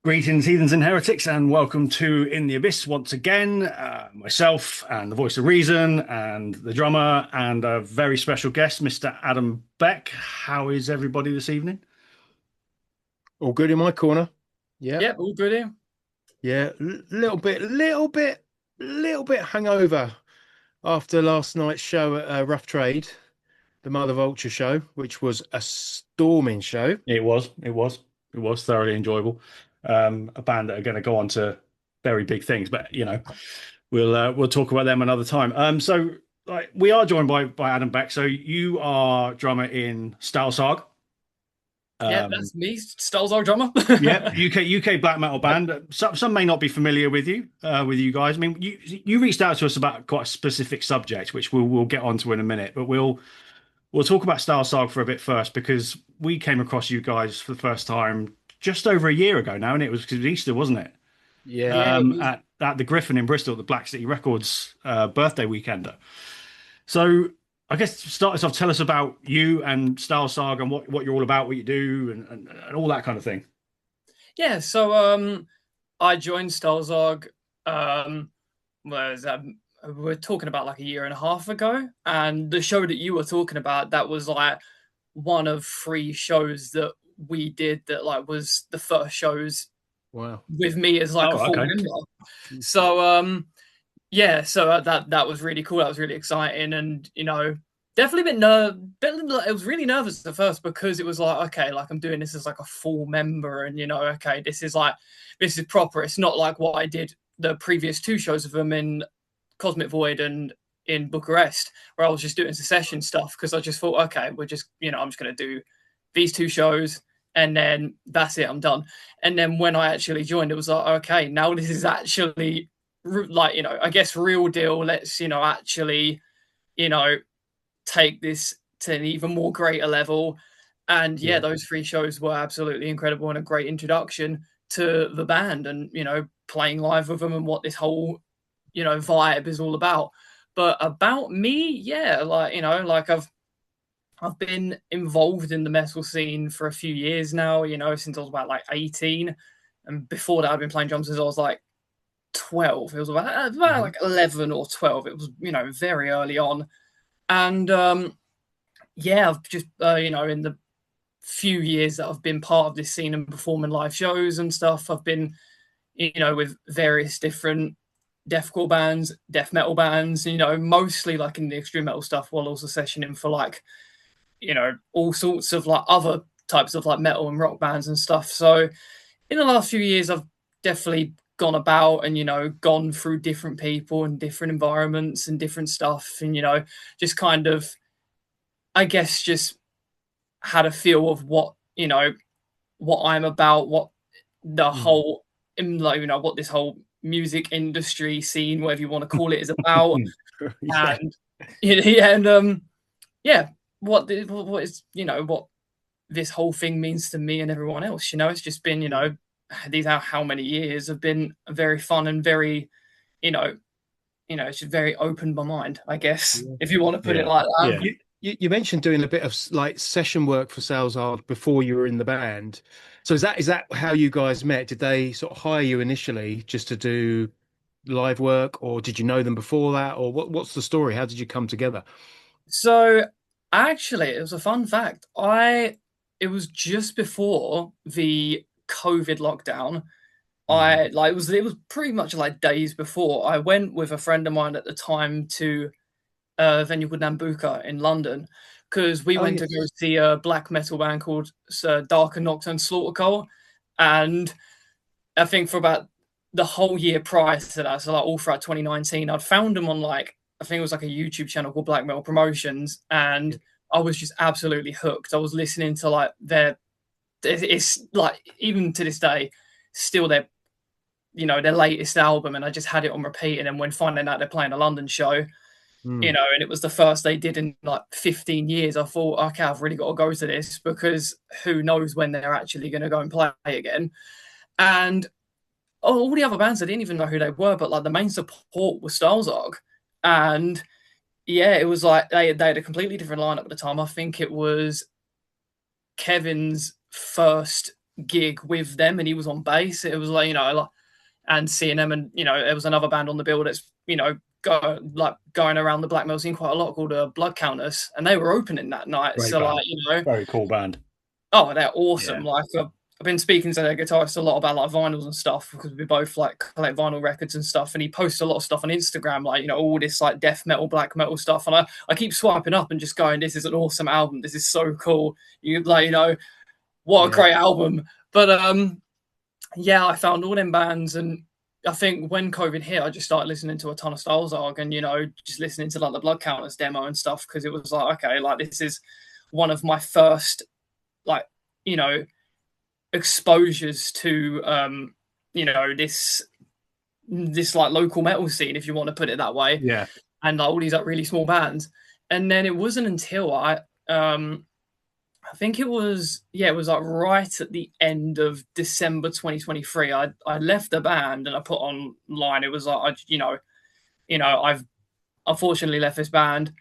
Greetings, heathens and heretics, and welcome to In the Abyss once again. Myself and the voice of reason, and the drummer, and a very special guest, Mr. Adam Beck. How is everybody this evening? All good in my corner. Yeah, Yep, all good here. yeah. Little bit hangover after last night's show at Rough Trade, the Mother Vulture show, which was a storming show. It was thoroughly enjoyable. A band that are going to go on to very big things, but we'll talk about them another time. So like we are joined by Adam Beck. So you are drummer in Stahlsarg. Yeah, that's me, Stahlsarg drummer. Yeah, UK black metal band. Some may not be familiar with you guys. I mean, you reached out to us about quite a specific subject, which we'll get onto in a minute. But we'll talk about Stahlsarg for a bit first because we came across you guys for the first time just over a year ago now, and it was because of Easter, wasn't it? Yeah, At the Griffin in Bristol, the Black City Records birthday weekender. So I guess to start us off, tell us about you and Stahlsarg and what you're all about, what you do, and all that kind of thing. Yeah, so I joined Stahlsarg. Was we're talking about like a year and a half ago, and the show that you were talking about, that was like one of three shows that we did that like was the first shows wow. with me as like a full Okay. member. So yeah, so that was really cool. That was really exciting, and definitely a bit. It was really nervous at first because it was like, okay, like I'm doing this as like a full member, and okay, this is proper. It's not like what I did the previous two shows of them in Cosmic Void and in Bucharest, where I was just doing secession stuff because I just thought, okay, we're just I'm just gonna do these two shows and then that's it, I'm done. And then when I actually joined, it was like, okay, now this is actually like I guess real deal. Let's actually take this to an even more greater level. And yeah, those three shows were absolutely incredible and a great introduction to the band and playing live with them and what this whole vibe is all about. But about me, yeah, like I've been involved in the metal scene for a few years now, since I was about like 18. And before that, I've been playing drums since I was like 12. It was about like 11 or 12. It was, very early on. And yeah, I've just, in the few years that I've been part of this scene and performing live shows and stuff, I've been, with various different deathcore bands, death metal bands, mostly like in the extreme metal stuff, while also sessioning for like, all sorts of like other types of like metal and rock bands and stuff. So in the last few years, I've definitely gone about and gone through different people and different environments and different stuff, and just kind of, I guess, just had a feel of what what I'm about, what the whole what this whole music industry scene, whatever you want to call it, is about. And yeah, what is what this whole thing means to me and everyone else. It's just been these are how many years have been very fun and very it's just very opened my mind, I guess, if you want to put it like that. You mentioned doing a bit of like session work for Stahlsarg before you were in the band. So is that how you guys met? Did they sort of hire you initially just to do live work, or did you know them before that, or what's the story? How did you come together? So actually, it was a fun fact. It was just before the COVID lockdown. It was pretty much like days before. I went with a friend of mine at the time to a venue called Nambuka in London because we went to go see a black metal band called Dark and Nocturne Slaughter. And I think for about the whole year prior to that, so like all throughout 2019, I'd found them on like, I think it was like a YouTube channel called Black Metal Promotions, and I was just absolutely hooked. I was listening to like it's like even to this day, still their latest album, and I just had it on repeat. And then when finding out they're playing a London show, and it was the first they did in like 15 years, I thought, okay, I've really got to go to this because who knows when they're actually going to go and play again. And all the other bands, I didn't even know who they were, but like the main support was Stahlsarg. And yeah, it was like they had a completely different lineup at the time. I think it was Kevin's first gig with them, and he was on bass. It was like, and seeing them, and there was another band on the bill that's going around the black metal scene quite a lot called Blood Counters, and they were opening that night. Great so band. Very cool band. Oh, they're awesome. Yeah. Like I've been speaking to their guitarist a lot about like vinyls and stuff, because we both like collect vinyl records and stuff, and he posts a lot of stuff on Instagram, like all this like death metal, black metal stuff, and I keep swiping up and just going, this is an awesome album, this is so cool, what a great album. But I found all them bands, and I think when COVID hit, I just started listening to a ton of Stahlsarg, and just listening to like the Blood Counters demo and stuff, because it was like, okay, like this is one of my first exposures to this like local metal scene, if you want to put it that way. Yeah. And like all these like really small bands. And then it wasn't until I think it was like right at the end of December 2023, I left the band, and I put online, it was like, I've unfortunately left this band.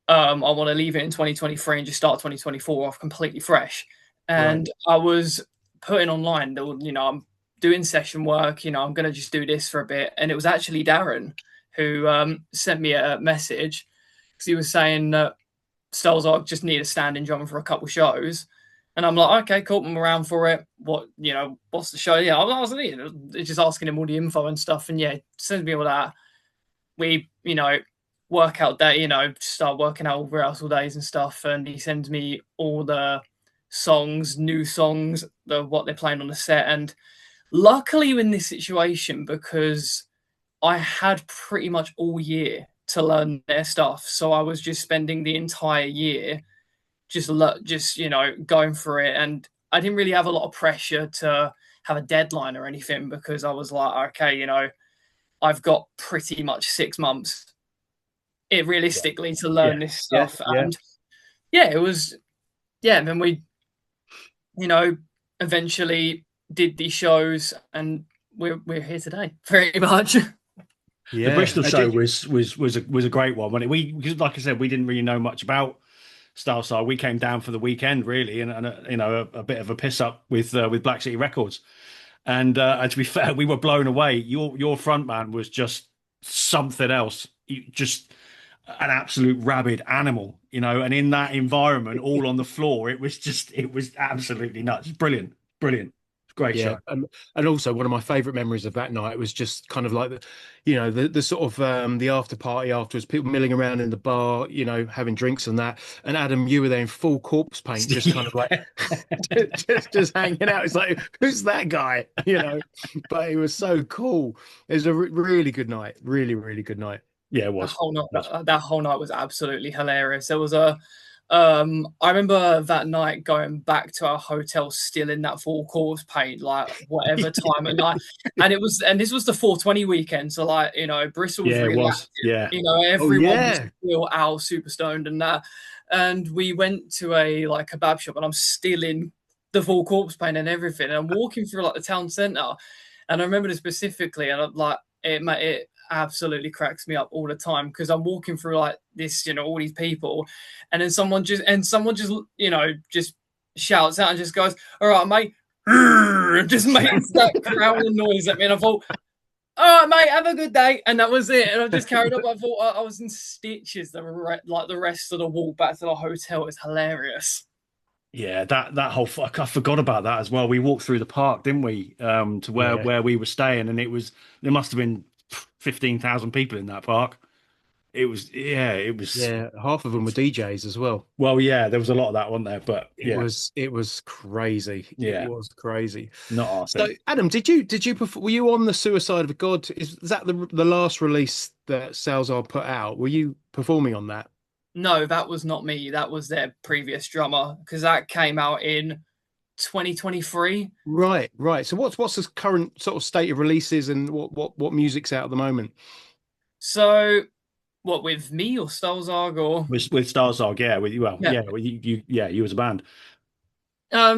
I want to leave it in 2023 and just start 2024 off completely fresh. And I was putting online, I'm doing session work, I'm going to just do this for a bit. And it was actually Darren who sent me a message, because he was saying that Stahlsarg just need a standing drummer for a couple shows. And I'm like, okay, cool, I'm around for it. What's the show? Yeah, I was just asking him all the info and stuff. And yeah, sends me all that. We, workout day, start working out rehearsal days and stuff. And he sends me all the songs, new songs, what they're playing on the set. And luckily in this situation, because I had pretty much all year to learn their stuff, so I was just spending the entire year just going for it, and I didn't really have a lot of pressure to have a deadline or anything, because I was like, okay, I've got pretty much 6 months realistically to learn this stuff. And it was and then we eventually did these shows, and we're here today, pretty much. The Bristol show was a great one. Because like I said, we didn't really know much about Stahlsarg. We came down for the weekend really, and a bit of a piss up with Black City Records, and to be fair, we were blown away. Your front man was just something else. Just an absolute rabid animal, and in that environment, all on the floor, it was absolutely nuts. Brilliant. Great show. And also one of my favorite memories of that night was just kind of like the sort of the after party afterwards, people milling around in the bar, having drinks and that. And Adam, you were there in full corpse paint, just kind of like just hanging out. It's like, who's that guy? But it was so cool. It was a really good night. Really, really good night. Yeah, it was. That whole night was absolutely hilarious. There was I remember that night going back to our hotel still in that full corpse paint, like whatever time at night. And this was the 420 weekend. So like, Bristol was really active. Yeah. Everyone was still out super stoned and that. And we went to a like kebab shop, and I'm still in the full corpse paint and everything. And I'm walking through like the town centre. And I remember this specifically, and I'm like, it absolutely cracks me up all the time, because I'm walking through like this, all these people, and then someone just just shouts out and just goes, "All right, mate," and just makes that growling noise at me, and I thought, "All right, mate, have a good day," and that was it. And I just carried up. I thought I was in stitches the rest of the walk back to the hotel. It's hilarious. Yeah, that whole I forgot about that as well. We walked through the park, didn't we? To where we were staying, and there must have been 15,000 people in that park. It was half of them were DJs as well. Well, yeah, there was a lot of that, wasn't there? But it was crazy. Yeah, it was crazy. Not awesome. So Adam, did you were you on the Suicide of a God? Is that the last release that Stahlsarg put out? Were you performing on that? No, that was not me. That was their previous drummer, because that came out in 2023. Right. So what's the current sort of state of releases, and what music's out at the moment? So, what, with me or Stahlsarg, or with Stahlsarg? Yeah, with you. You as a band.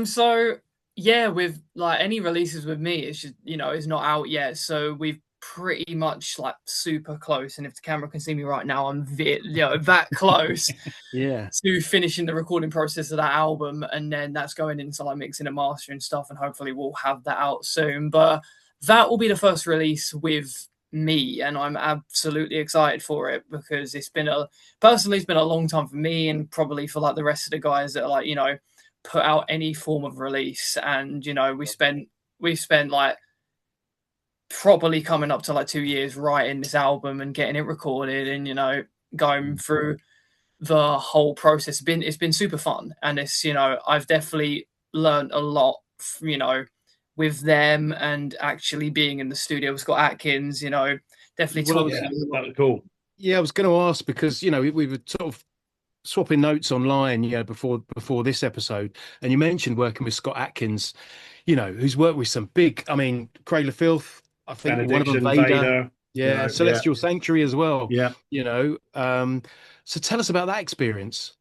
So yeah, with like any releases with me, it's just it's not out yet. So we've pretty much like super close, and if the camera can see me right now, I'm that close Yeah. to finishing the recording process of that album, and then that's going into like mixing and mastering stuff, and hopefully we'll have that out soon. But that will be the first release with me, and I'm absolutely excited for it, because it's been a long time for me, and probably for like the rest of the guys that are like, put out any form of release. And we've spent like probably coming up to like 2 years writing this album and getting it recorded, and going through the whole process. It's been super fun, and it's I've definitely learned a lot, with them, and actually being in the studio with Scott Atkins, definitely taught me. That was cool. Yeah, I was going to ask, because we were sort of swapping notes online, before this episode, and you mentioned working with Scott Atkins, who's worked with some big, I mean, Cradle of Filth, I think one of them, Vader. Yeah, Celestial Sanctuary as well. Yeah. So tell us about that experience.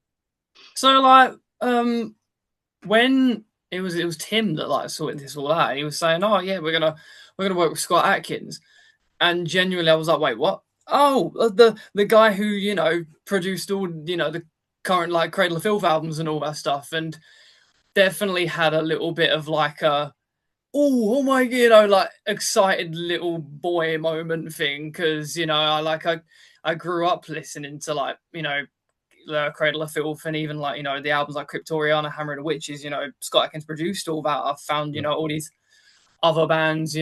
So like when it was Tim that like sorted this all out, and he was saying, "Oh yeah, we're gonna work with Scott Atkins," and genuinely I was like, "Wait, what?" Oh, the guy who produced all the current like Cradle of Filth albums and all that stuff, and definitely had a little bit of like a oh my like excited little boy moment thing, because I grew up listening to like the Cradle of Filth, and even like the albums like Cryptoriana, Hammer of the Witches, Scott Atkins produced all that. I found all these other bands,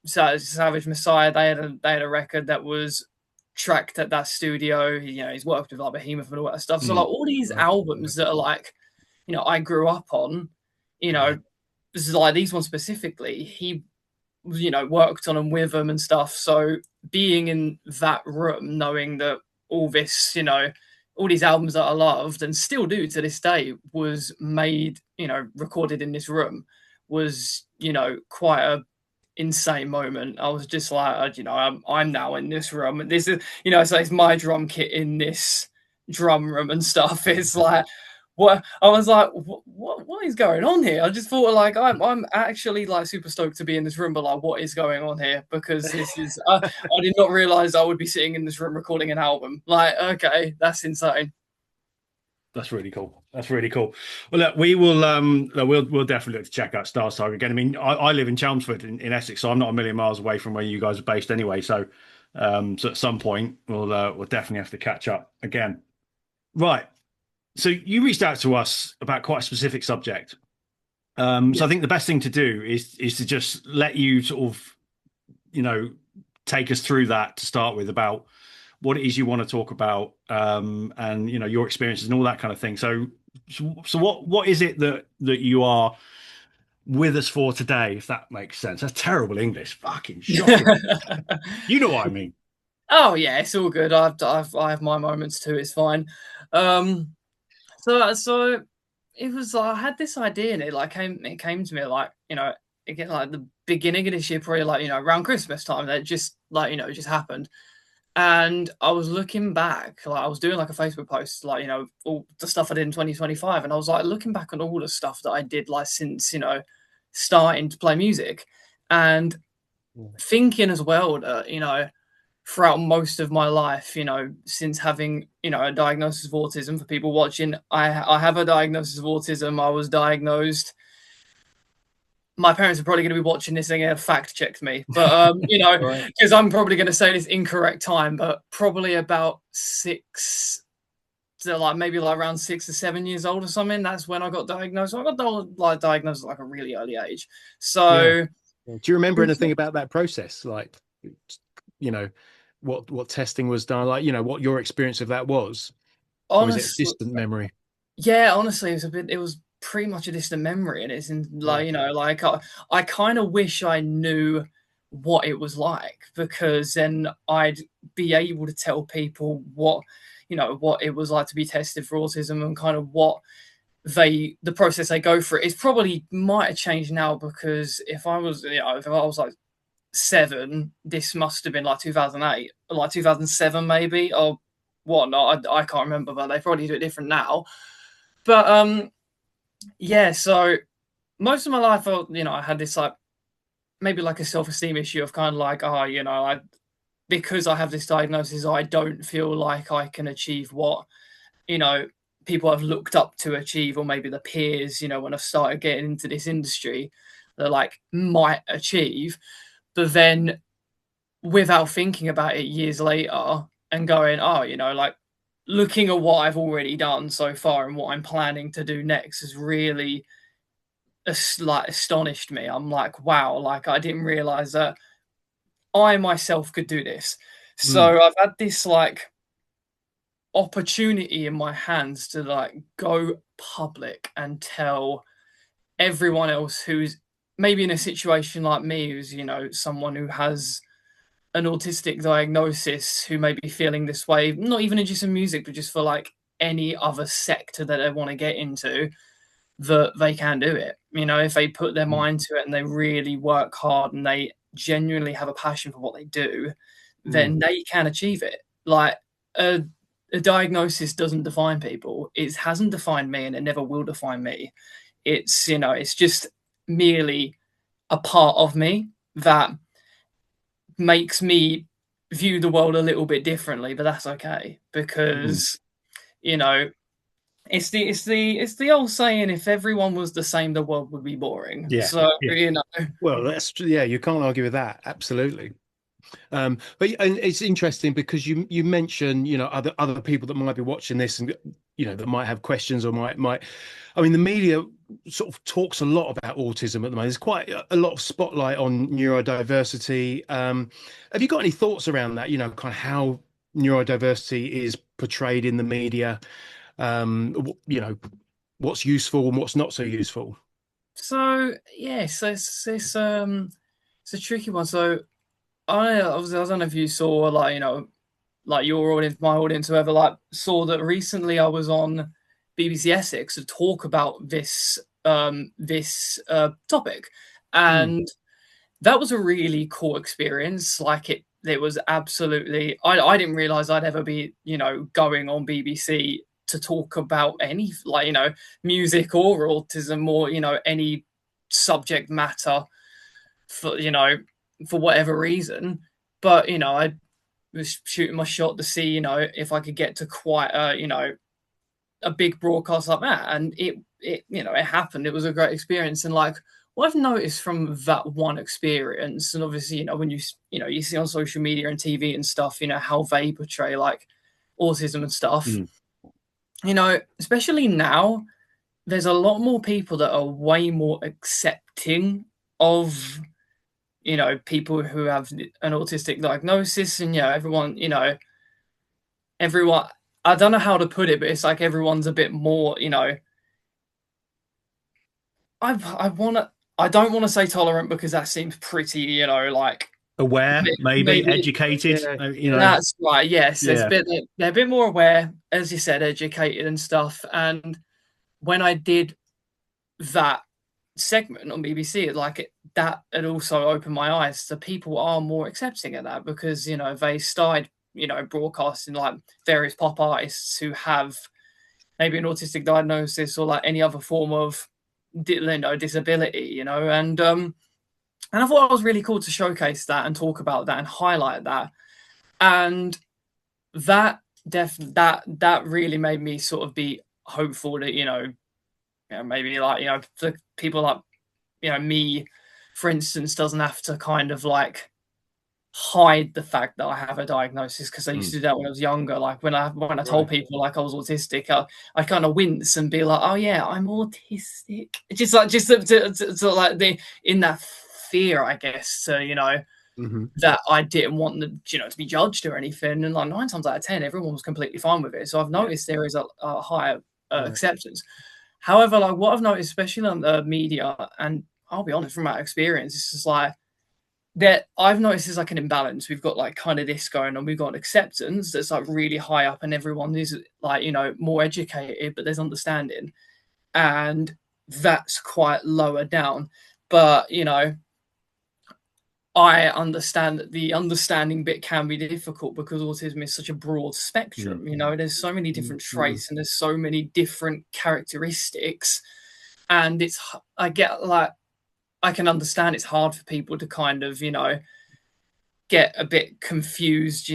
Savage Messiah, they had a record that was tracked at that studio. He's worked with like Behemoth and all that stuff. So like all these albums that are like I grew up on, this is like these ones specifically, he worked on them with them and stuff. So being in that room, knowing that all this, all these albums that I loved and still do to this day was made, recorded in this room, was, quite a insane moment. I was just like, I'm now in this room, and this is, so it's my drum kit in this drum room and stuff. It's like, what I was like, what is going on here? I just thought like I'm actually like super stoked to be in this room, but like what is going on here? Because this is I did not realize I would be sitting in this room recording an album. Like, okay, that's insane. That's really cool. That's really cool. Well, look, we'll definitely look to check out Stahlsarg again. I mean, I live in Chelmsford in Essex, so I'm not a million miles away from where you guys are based anyway. So at some point we'll definitely have to catch up again. Right. So you reached out to us about quite a specific subject. So I think the best thing to do is to just let you sort of, take us through that to start with, about what it is you want to talk about, and your experiences and all that kind of thing. So what is it that you are with us for today, if that makes sense? That's terrible English. Fucking shocking. You know what I mean? Oh yeah, it's all good. I have my moments too. It's fine. So it was like I had this idea, and it came to me like again like the beginning of this year, probably like around Christmas time, that just like it just happened. And I was looking back, like I was doing like a Facebook post, like all the stuff I did in 2025, and I was like looking back on all the stuff that I did like since starting to play music, and thinking as well that throughout most of my life, since having, a diagnosis of autism, for people watching, I have a diagnosis of autism. I was diagnosed. My parents are probably going to be watching this and going to fact check me, but, because I'm probably going to say this incorrect time, but probably about maybe around 6 or 7 years old or something. That's when I got diagnosed. So I got diagnosed at like a really early age. So do you remember anything about that process? Like, what testing was done, like what your experience of that was? Honestly, or is it a distant memory? Yeah, honestly, it was pretty much a distant memory, and it's in like I kind of wish I knew what it was like, because then I'd be able to tell people what it was like to be tested for autism, and kind of what the process they go through. It probably might have changed now, because if I was like 7, this must have been like 2008, like 2007 maybe, or whatnot. I can't remember, but they probably do it different now. But so most of my life, I had this like maybe like a self-esteem issue of kind of like, oh, you know, because I have this diagnosis, I don't feel like I can achieve what, you know, people I've looked up to achieve, or maybe the peers, you know, when I've started getting into this industry, that like might achieve. But then without thinking about it years later and going, oh, you know, like looking at what I've already done so far and what I'm planning to do next has really like astonished me. I'm like, wow, like I didn't realize that I myself could do this. So I've had this like opportunity in my hands to like go public and tell everyone else who's maybe in a situation like me, who's, you know, someone who has an autistic diagnosis, who may be feeling this way, not even in just in music, but just for like any other sector that they want to get into, that they can do it. You know, if they put their mind to it and they really work hard and they genuinely have a passion for what they do, then they can achieve it. Like a diagnosis doesn't define people. It hasn't defined me, and it never will define me. It's, you know, it's just merely a part of me that makes me view the world a little bit differently, but that's okay, because you know, it's the old saying, if everyone was the same, the world would be boring. Yeah. So Yeah. you know, Well, that's yeah, you can't argue with that. Absolutely. But and it's interesting because you mentioned, you know, other people that might be watching this and, you know, that might have questions or might I mean, the media sort of talks a lot about autism at the moment. There's quite a lot of spotlight on neurodiversity. Have you got any thoughts around that? You know, kind of how neurodiversity is portrayed in the media. You know, what's useful and what's not so useful. so yeah, so it's a tricky one. So I don't know if you saw, like, you know, like your audience, my audience, whoever, like saw that recently I was on BBC Essex to talk about this topic, and that was a really cool experience. Like it was absolutely. I didn't realize I'd ever be, you know, going on BBC to talk about any, like, you know, music or autism or, you know, any subject matter for, you know, for whatever reason. But you know, I was shooting my shot to see, you know, if I could get to quite a, you know, a big broadcast like that, and it you know, it happened. It was a great experience. And like what I've noticed from that one experience, and obviously, you know, when you know, you see on social media and TV and stuff, you know, how they portray like autism and stuff, you know, especially now, there's a lot more people that are way more accepting of, you know, people who have an autistic diagnosis. And you know, everyone, you know, everyone, I don't know how to put it, but it's like everyone's a bit more, you know, I don't want to say tolerant, because that seems pretty, you know, like Aware, maybe educated, Yeah. you know. that's right. Yes, Yeah. they're a bit more aware, as you said, educated and stuff. And when I did that segment on BBC, that had also opened my eyes to people are more accepting of that, because you know, they started, you know, broadcasting like various pop artists who have maybe an autistic diagnosis or like any other form of, you know, disability, you know. And I thought it was really cool to showcase that and talk about that and highlight that. And that really made me sort of be hopeful that, you know, maybe like, you know, the people like, you know, me, for instance, doesn't have to kind of like hide the fact that I have a diagnosis, because I used to do that when I was younger. Like when I told people like I was autistic, I kind of wince and be like, oh yeah, I'm autistic. Just like to like the in that fear, I guess, to, you know, that I didn't want them, you know, to be judged or anything. And like 9 times out of 10, everyone was completely fine with it. So I've noticed there is a higher acceptance. However, like what I've noticed, especially on the media, and I'll be honest from my experience, it's just like that I've noticed there's like an imbalance. We've got like kind of this going on. We've got acceptance that's like really high up, and everyone is like, you know, more educated, but there's understanding, and that's quite lower down. But you know, I understand that the understanding bit can be difficult, because autism is such a broad spectrum. You know, there's so many different traits and there's so many different characteristics, and I get like I can understand it's hard for people to kind of, get a bit confused.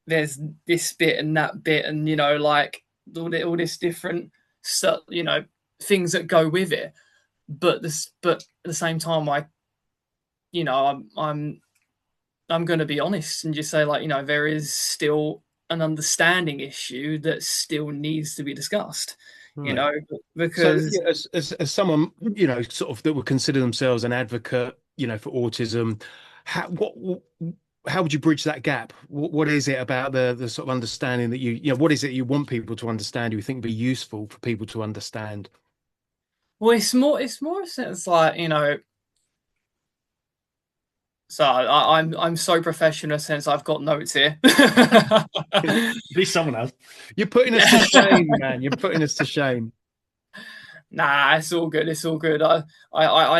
There's this bit and that bit, and like all this different stuff, things that go with it. But at the same time, I'm going to be honest and just say, like, there is still an understanding issue that still needs to be discussed. Right. Because So, yeah, as someone, sort of that would consider themselves an advocate, for autism, how would you bridge that gap? What is it about the sort of understanding that what is it you want people to understand, you think would be useful for people to understand? well, it's more a sense like, so I'm so professional since I've got notes here. At least someone else. You're putting us to shame, man. You're putting us to shame. Nah, it's all good. It's all good. I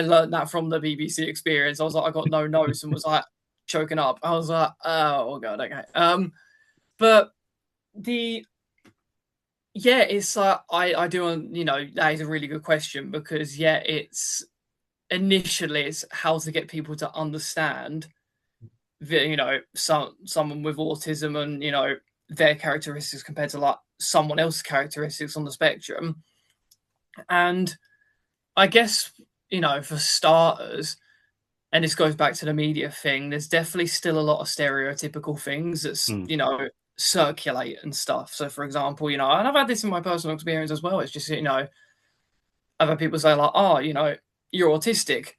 learned that from the BBC experience. I was like, I got no notes and was like choking up. I was like, oh god, okay. But it's like I do, that is a really good question, because it's initially it's how to get people to understand that, someone with autism and their characteristics compared to like someone else's characteristics on the spectrum. And I guess, for starters, and this goes back to the media thing, there's definitely still a lot of stereotypical things that's, circulate and stuff. So, for example, and I've had this in my personal experience as well. It's just, other people say like, oh, you're autistic.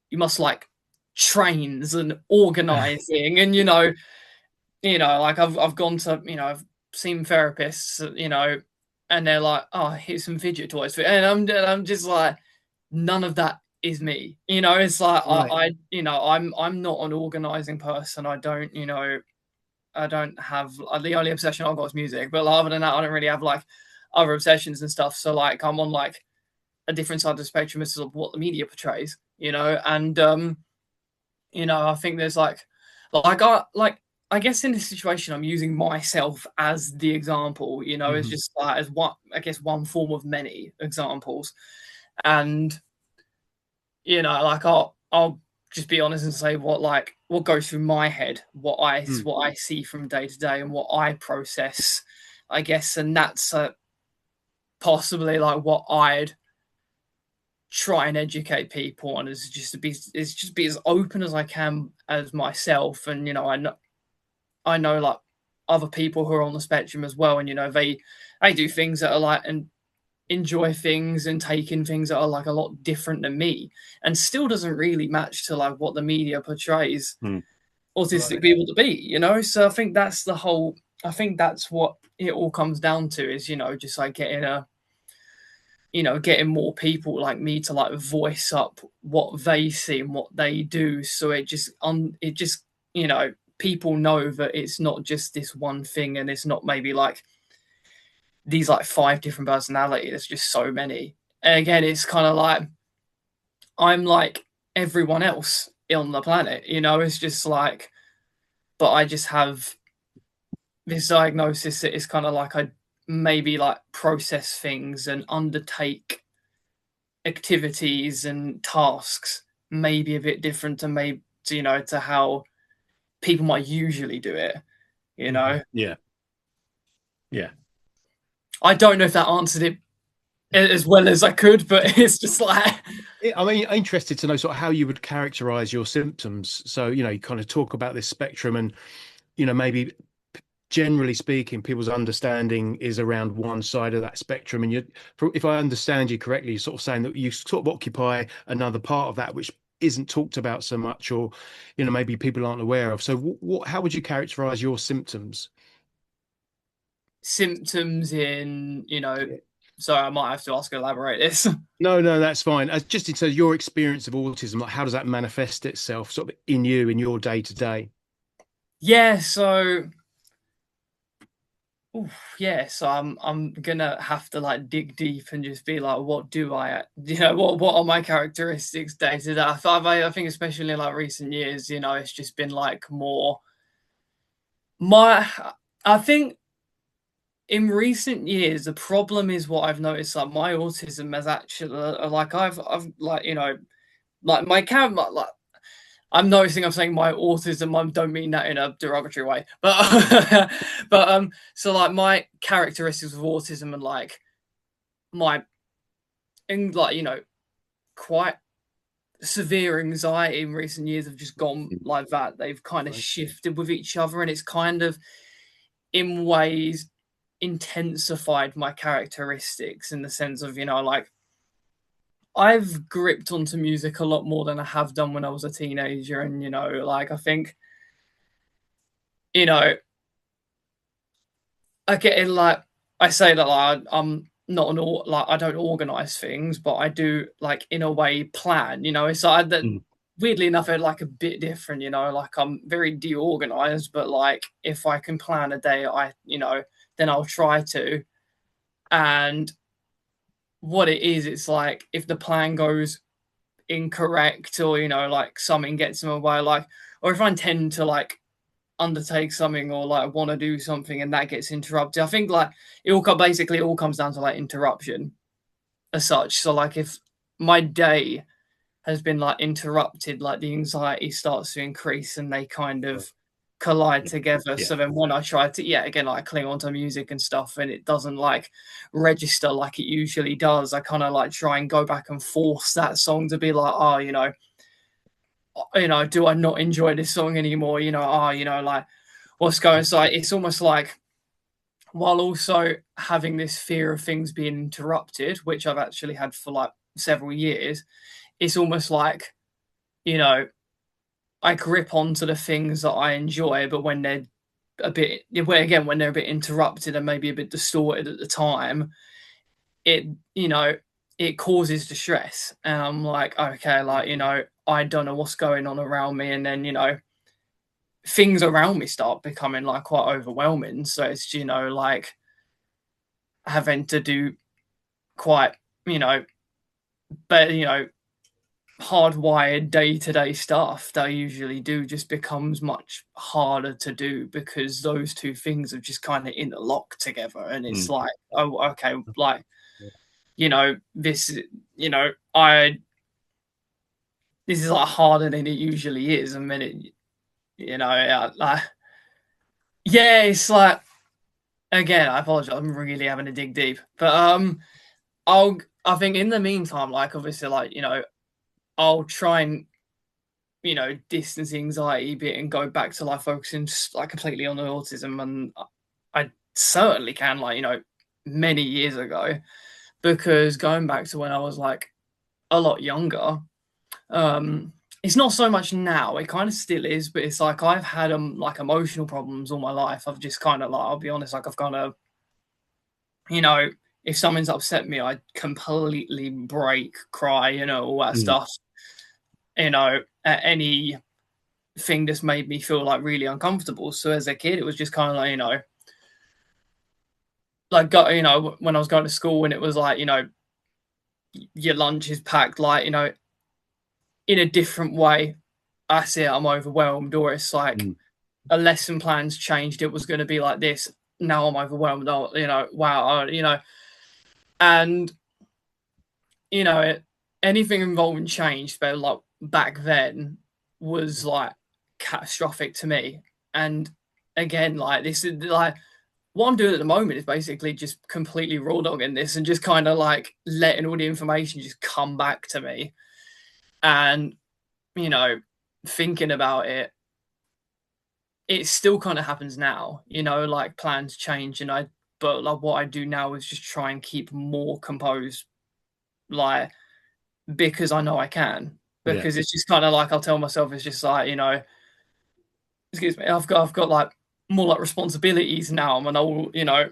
You must like trains and organizing. And, like I've gone to, I've seen therapists, and they're like, oh, here's some fidget toys. And I'm just like, none of that is me. It's like, Right. I'm not an organizing person. I don't have, the only obsession I've got is music. But other than that, I don't really have like other obsessions and stuff. So like, I'm on like a different side of the spectrum as to what the media portrays, and, I think there's I guess in this situation, I'm using myself as the example, it's just like as one, I guess, one form of many examples. And, like I'll just be honest and say what goes through my head, what I see from day to day and what I process, I guess. And that's possibly like what I'd try and educate people on, is just be as open as I can as myself. And I know like other people who are on the spectrum as well, and they do things that are like, and enjoy things and take in things that are like a lot different than me, and still doesn't really match to like what the media portrays autistic people to be, So I think that's I think that's what it all comes down to, is just like getting more people like me to like voice up what they see and what they do. So it just, people know that it's not just this one thing, and it's not maybe like these like 5 different personalities. There's just so many. And again, it's kind of like, I'm like everyone else on the planet, it's just like, but I just have this diagnosis that is kind of like, I maybe like process things and undertake activities and tasks maybe a bit different to maybe to how people might usually do it. Yeah. I don't know if that answered it as well as I could, but it's just like, I mean, I'm interested to know sort of how you would characterize your symptoms. So, you kind of talk about this spectrum, and maybe generally speaking, people's understanding is around one side of that spectrum. And if I understand you correctly, you're sort of saying that you sort of occupy another part of that which isn't talked about so much, or maybe people aren't aware of. So how would you characterize your symptoms? Symptoms in, sorry, I might have to ask, elaborate this. No, that's fine. Just in terms of your experience of autism, like how does that manifest itself sort of in your day to day? Yeah, so so I'm gonna have to like dig deep and just be like, what do I, what are my characteristics day to day? I think especially in like recent years, it's just been like more I think in recent years, the problem is what I've noticed, like my autism has actually like I've like, like my camera, like I'm noticing I'm saying my autism. I don't mean that in a derogatory way, but so like my characteristics of autism and like my, and like, you know, quite severe anxiety in recent years have just gone like that. They've kind of shifted with each other, and it's kind of in ways intensified my characteristics in the sense of, you know, like I've gripped onto music a lot more than I have done when I was a teenager. And, you know, like I think, you know, I get it, like I say that like I'm not an like I don't organize things, but I do like in a way plan, you know. It's like that weirdly enough, they're like a bit different, you know, like I'm very deorganized, but like if I can plan a day, you know, then I'll try to. And what it is, it's like if the plan goes incorrect, or, you know, like something gets in my way, like, or if I intend to like undertake something or like want to do something and that gets interrupted, I think like it all basically it all comes down to like interruption as such. So like if my day has been like interrupted, like the anxiety starts to increase and they kind of collide together. So then when I try to, again, like cling onto music and stuff and it doesn't like register like it usually does, I kind of like try and go back and force that song to be like, oh, you know, do I not enjoy this song anymore? You know, oh, you know, like what's going on? So it's almost like, while also having this fear of things being interrupted, which I've actually had for like several years, it's almost like, you know, I grip onto the things that I enjoy, but when they're a bit, when they're a bit interrupted and maybe a bit distorted at the time, it, you know, it causes distress. And I'm like, okay, like, you know, I don't know what's going on around me. And then, you know, things around me start becoming like quite overwhelming. So it's, you know, like having to do quite, you know, but, you know, hardwired day-to-day stuff that I usually do just becomes much harder to do because those two things are just kind of interlocked together. And it's like, oh, okay, like, you know, this, you know, this is like harder than it usually is. I mean, it, you know, like, yeah, it's like, again, I apologize, I'm really having to dig deep, but I think in the meantime, like, obviously, like, you know, I'll try and, you know, distance the anxiety a bit and go back to like focusing just like completely on the autism. And I certainly can, like, you know, many years ago, because going back to when I was like a lot younger, it's not so much now, it kind of still is, but it's like I've had like emotional problems all my life. I've just kind of like, I'll be honest, like I've kind of, you know, if someone's upset me, I completely break, cry, you know, all that stuff. You know, at any thing that's made me feel like really uncomfortable. So as a kid, it was just kind of like, you know, like, you know, when I was going to school and it was like, you know, your lunch is packed, like, you know, in a different way. I see it, I'm overwhelmed, or it's like a lesson plan's changed. It was going to be like this. Now I'm overwhelmed. Oh, you know, wow, you know, and, you know, anything involving change, but like back then was like catastrophic to me. And again, like this is like what I'm doing at the moment is basically just completely raw dogging this and just kind of like letting all the information just come back to me. And, you know, thinking about it, it still kind of happens now, you know, like plans change but like what I do now is just try and keep more composed, like, because I know I can. Because it's just kind of like I'll tell myself, it's just like, you know, excuse me, I've got like more like responsibilities now. I'm an old, you know,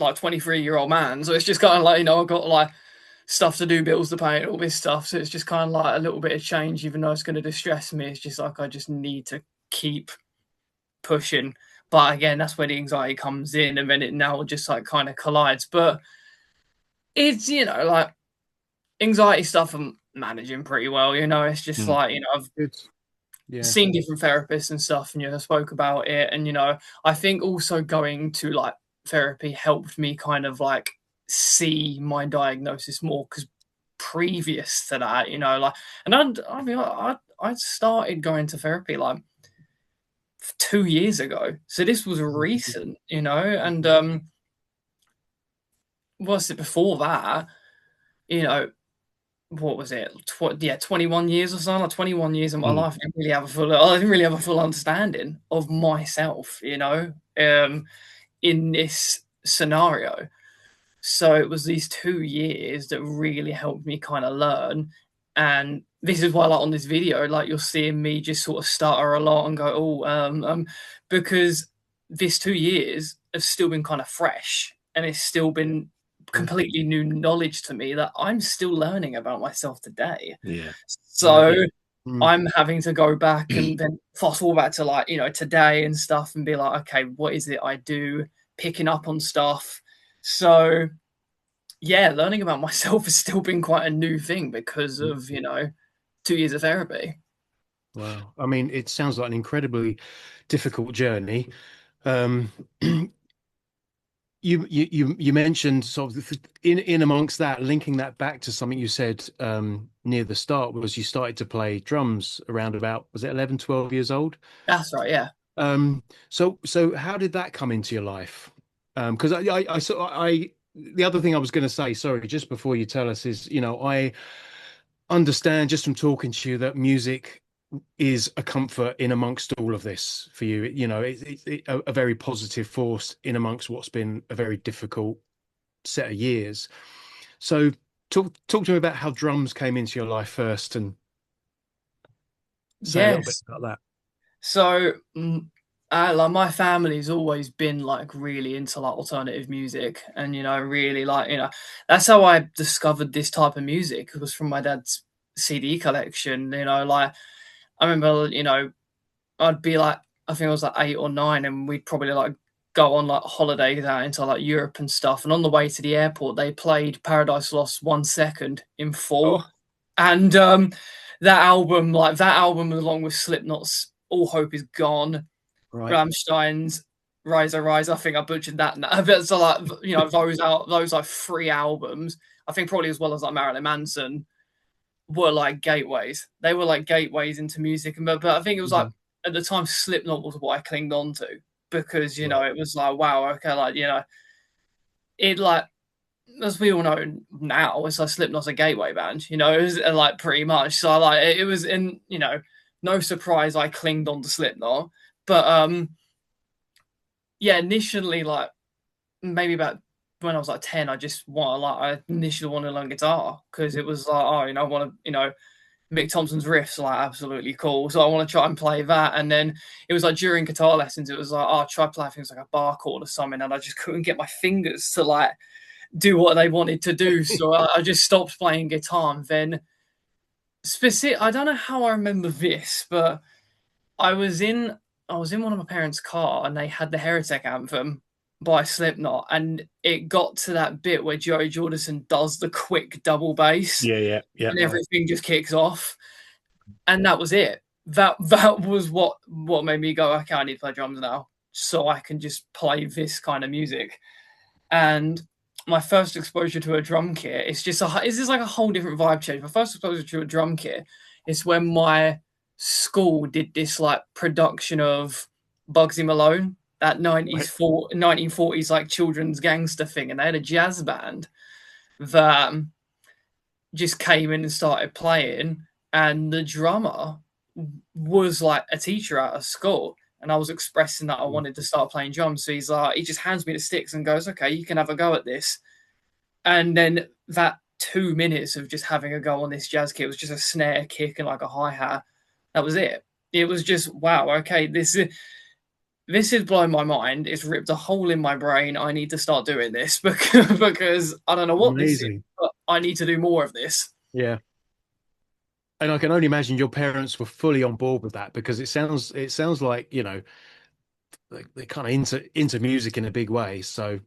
like 23-year-old man. So it's just kind of like, you know, I've got like stuff to do, bills to pay, and all this stuff. So it's just kind of like a little bit of change, even though it's going to distress me. It's just like I just need to keep pushing. But again, that's where the anxiety comes in, and then it now just like kind of collides. But it's, you know, like anxiety stuff I'm managing pretty well, you know. It's just like, you know, I've seen different therapists and stuff, and, you know, I spoke about it. And, you know, I think also going to like therapy helped me kind of like see my diagnosis more, because previous to that, you know, like, and I mean, I started going to therapy like 2 years ago, so this was recent, you know, and was it before that, you know, what was it? 21 years or something. Like 21 years of my life, I didn't really have a full understanding of myself, you know, in this scenario. So it was these 2 years that really helped me kind of learn. And this is why, like, on this video, like, you're seeing me just sort of stutter a lot and go, because this 2 years have still been kind of fresh, and it's still been completely new knowledge to me that I'm still learning about myself today. Yeah. So I'm having to go back and then fast forward back to, like, you know, today and stuff, and be like, okay, what is it I do? Picking up on stuff. So yeah, learning about myself has still been quite a new thing because of, you know, 2 years of therapy. Wow. I mean, it sounds like an incredibly difficult journey. You mentioned sort of in amongst that, linking that back to something you said near the start, was you started to play drums around about, was it 11, 12 years old? That's right, yeah. So how did that come into your life? Because the other thing I was going to say, sorry, just before you tell us, is, you know, I understand just from talking to you that music is a comfort in amongst all of this for you. You know, it's a very positive force in amongst what's been a very difficult set of years. So talk to me about how drums came into your life first, and say a little bit about that. So like, my family's always been like really into like alternative music, and, you know, really, like, you know, that's how I discovered this type of music. It was from my dad's CD collection. You know, like, I remember, you know, I'd be like, I think I was like 8 or 9, and we'd probably like go on like holidays out into like Europe and stuff. And on the way to the airport, they played Paradise Lost 1 Second in full. And that album along with Slipknot's All Hope Is Gone, Right. Rammstein's Rise, I think I butchered that. But so, like, you know, those like 3 albums, I think, probably as well as like Marilyn Manson, were like gateways. They were like gateways into music. And but I think it was like, at the time, Slipknot was what I clinged on to, because, you know, it was like, wow, okay, like, you know, it, like, as we all know now, it's like Slipknot's a gateway band, you know, it was, like, pretty much. So, like, it was, in, you know, no surprise I clinged on to Slipknot. But yeah, initially, like, maybe about when I was like 10, I initially wanted to learn guitar, because it was like, oh, you know, I want to, you know, Mick Thompson's riffs are like absolutely cool, so I want to try and play that. And then it was like during guitar lessons, it was like, oh, try playing things like a bar chord or something, and I just couldn't get my fingers to like do what they wanted to do, so I just stopped playing guitar. And then I don't know how I remember this, but I was in one of my parents' car, and they had the Heretic Anthem by Slipknot, and it got to that bit where Joey Jordison does the quick double bass, Yeah. and everything just kicks off, and that was it. That was what made me go, okay, I need to play drums now, so I can just play this kind of music. And my first exposure to a drum kit, it's just like a whole different vibe change. My first exposure to a drum kit is when my school did this like production of Bugsy Malone, that 1940s like children's gangster thing, and they had a jazz band that just came in and started playing, and the drummer was like a teacher at a school, and I was expressing that I wanted to start playing drums. So he's like, he just hands me the sticks and goes, okay, you can have a go at this. And then that 2 minutes of just having a go on this jazz kit was just a snare kick and like a hi-hat. That was it. It was just, wow, okay, this is blowing my mind. It's ripped a hole in my brain. I need to start doing this because I don't know what this is, but I need to do more of this. Yeah. And I can only imagine your parents were fully on board with that, because it sounds like, you know, they're kind of into music in a big way. So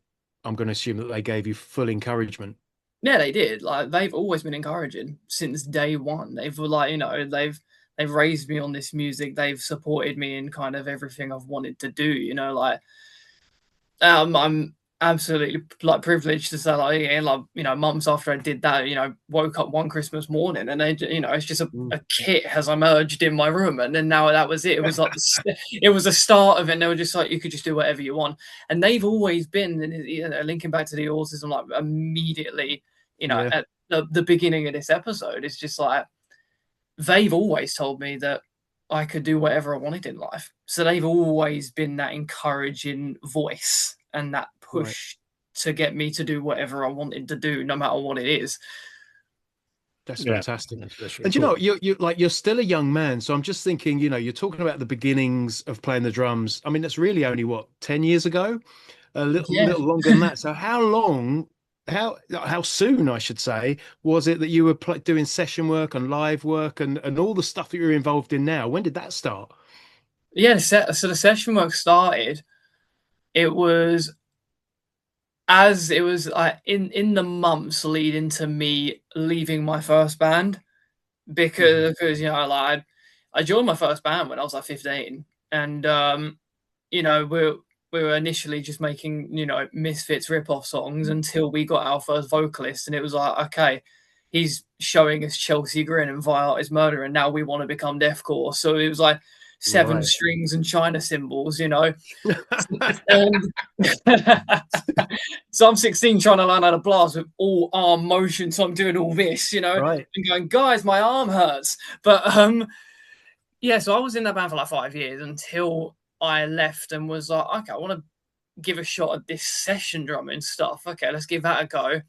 I'm going to assume that they gave you full encouragement. Yeah, they did. Like, they've always been encouraging since day one. They've, like, you know, they've raised me on this music. They've supported me in kind of everything I've wanted to do. You know, like, I'm absolutely like privileged to say like, yeah, like, you know, months after I did that, you know, woke up one Christmas morning and then, you know, it's just a kit has emerged in my room, and then now that was it. It was like it was the start of it. And they were just like, you could just do whatever you want, and they've always been, you know, linking back to the autism, like immediately, you know, at the beginning of this episode, it's just like they've always told me that I could do whatever I wanted in life. So they've always been that encouraging voice and that push to get me to do whatever I wanted to do, no matter what it is. That's fantastic. That's really and you know, you're still a young man. So I'm just thinking, you know, you're talking about the beginnings of playing the drums. I mean, that's really only what, 10 years ago? A little longer than that. So how soon, I should say, was it that you were doing session work and live work and all the stuff that you're involved in now? When did that start? Yeah, so the session work started. It was like in the months leading to me leaving my first band, because you know, like I joined my first band when I was like 15, and you know, we were initially just making, you know, Misfits rip-off songs until we got our first vocalist, and it was like, okay, he's showing us Chelsea Grin and Violet is Murder, and now we want to become deathcore. So it was like seven strings and China cymbals, you know. And so I'm 16 trying to learn how to blast with all arm motion. So I'm doing all this, you know, and going, guys, my arm hurts. But yeah, so I was in that band for like 5 years until I left and was like, okay, I want to give a shot at this session drumming stuff. Okay, let's give that a go.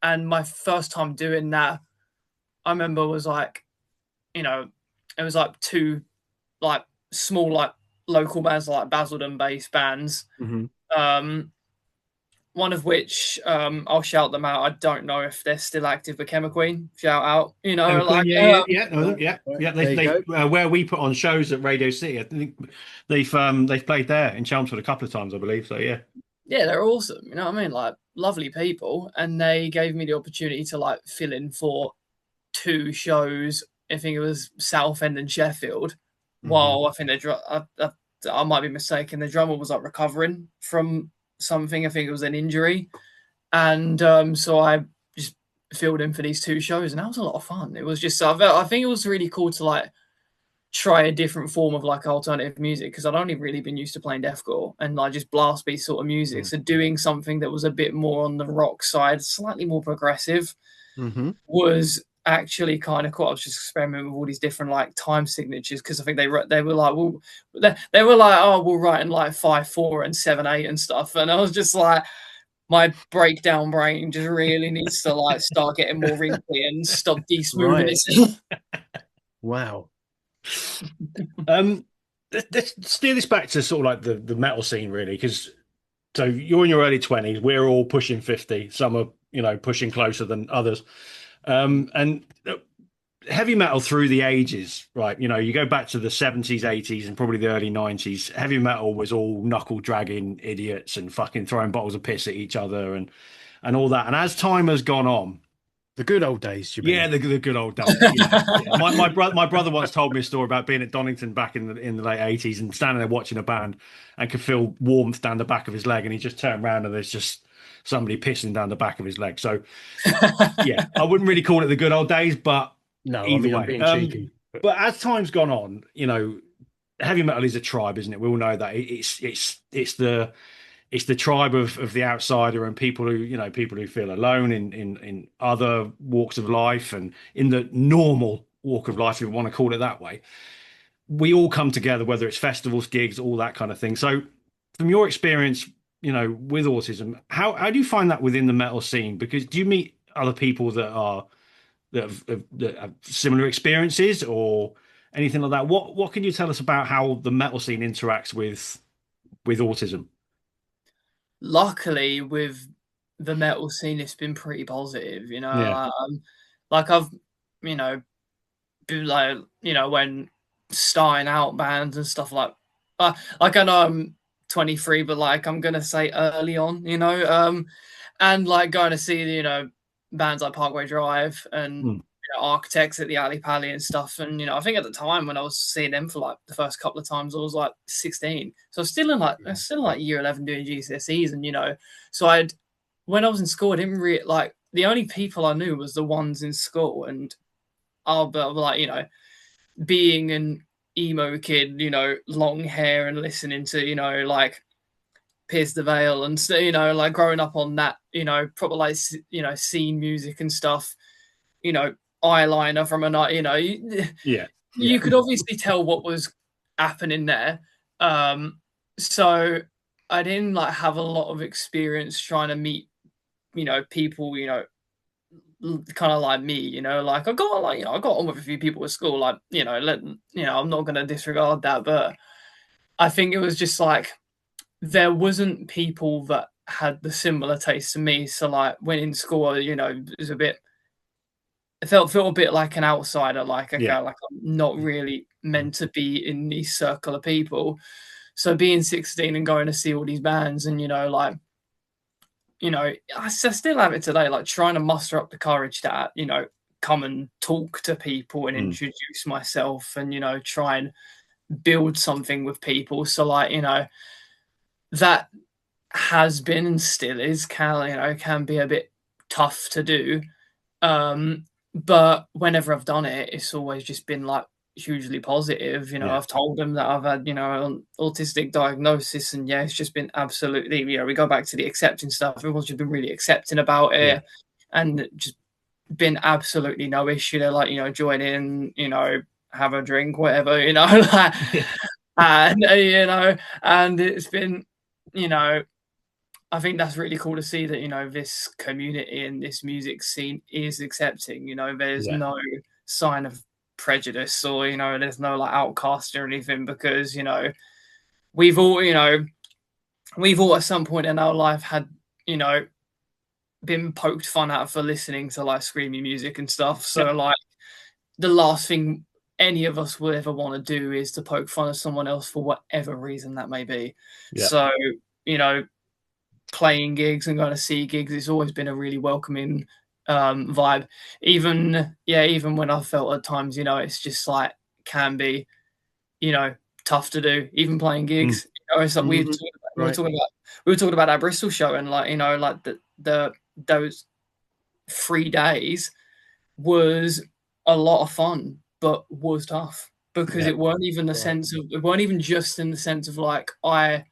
And my first time doing that, I remember was like, you know, it was like two like small like local bands like Basildon based bands. One of which I'll shout them out. I don't know if they're still active, but Chemiqueen, shout out. You know, Queen, yeah. They where we put on shows at Radio City. I think they've played there in Chelmsford a couple of times, I believe. So yeah, they're awesome. You know what I mean? Like lovely people, and they gave me the opportunity to like fill in for 2 shows. I think it was Southend and Sheffield. While I think I might be mistaken, the drummer was like recovering from something. I think it was an injury, and so I just filled in for these 2 shows, and that was a lot of fun. It was just I think it was really cool to like try a different form of like alternative music, because I'd only really been used to playing deathcore and like just blast beat sort of music. So doing something that was a bit more on the rock side, slightly more progressive, was actually kind of cool. I was just experimenting with all these different like time signatures, because I think they were like, well, they were like, oh, we'll write in like 5/4 and 7/8 and stuff, and I was just like, my breakdown brain just really needs to like start getting more wrinkly and stop de-smoothing itself. Wow. Let's steer this back to sort of like the metal scene, really, because so you're in your early 20s, we're all pushing 50, some are, you know, pushing closer than others. And heavy metal through the ages, right? You know, you go back to the 70s, 80s, and probably the early 90s. Heavy metal was all knuckle dragging idiots and fucking throwing bottles of piss at each other and all that. And as time has gone on, the good old days, you mean? Yeah, the good old days. Yeah. My brother once told me a story about being at Donington back in the late 80s and standing there watching a band and could feel warmth down the back of his leg, and he just turned around and there's just somebody pissing down the back of his leg. So yeah, I wouldn't really call it the good old days, but no, either way. I'm being cheeky. But as time's gone on, you know, heavy metal is a tribe, isn't it? We all know that it's the tribe of the outsider and people who feel alone in other walks of life and in the normal walk of life, if you want to call it that way. We all come together, whether it's festivals, gigs, all that kind of thing. So from your experience, you know, with autism, how do you find that within the metal scene? Because do you meet other people that have similar experiences or anything like that? What can you tell us about how the metal scene interacts with autism? Luckily, with the metal scene, it's been pretty positive, you know. Yeah. Like I've, you know, been like, you know, when starting out bands and stuff like I know I'm 23, but like I'm gonna say early on, you know, and like going to see, you know, bands like Parkway Drive and Architects at the Alley Pally and stuff. And I think at the time when I was seeing them for like the first couple of times, I was like 16, so I was still in like year 11 doing GCSEs, and so when I was in school, I didn't really like, the only people I knew was the ones in school, and but like being an emo kid, long hair and listening to like Pierce the Veil and like growing up on that, proper like scene music and stuff, eyeliner from a night, you could obviously tell what was happening there. So I didn't like have a lot of experience trying to meet people kind of like me, like I got on with a few people at school, like I'm not gonna disregard that, but I think it was just like there wasn't people that had the similar taste to me. So like when in school, it was a bit, it felt a bit like an outsider, like like I'm not really meant to be in this circle of people. So being 16 and going to see all these bands, and I still have it today, like trying to muster up the courage to come and talk to people and introduce myself, and try and build something with people. So like that has been and still is can be a bit tough to do, but whenever I've done it, it's always just been like hugely positive. I've told them that I've had an autistic diagnosis, and it's just been absolutely, we go back to the accepting stuff, everyone's just been really accepting about it, and just been absolutely no issue. They're like, join in, have a drink, whatever, like, and and it's been, I think that's really cool to see that this community and this music scene is accepting. There's no sign of prejudice, or there's no like outcast or anything, because we've all at some point in our life had been poked fun at for listening to like screamy music and stuff. So like the last thing any of us would ever want to do is to poke fun at someone else for whatever reason that may be. So playing gigs and going to see gigs, it's always been a really welcoming vibe. Even when I felt at times it's just like can be tough to do, even playing gigs. It's like we were talking about our Bristol show, and like like those 3 days was a lot of fun, but was tough, because it weren't even it weren't even just in the sense of like I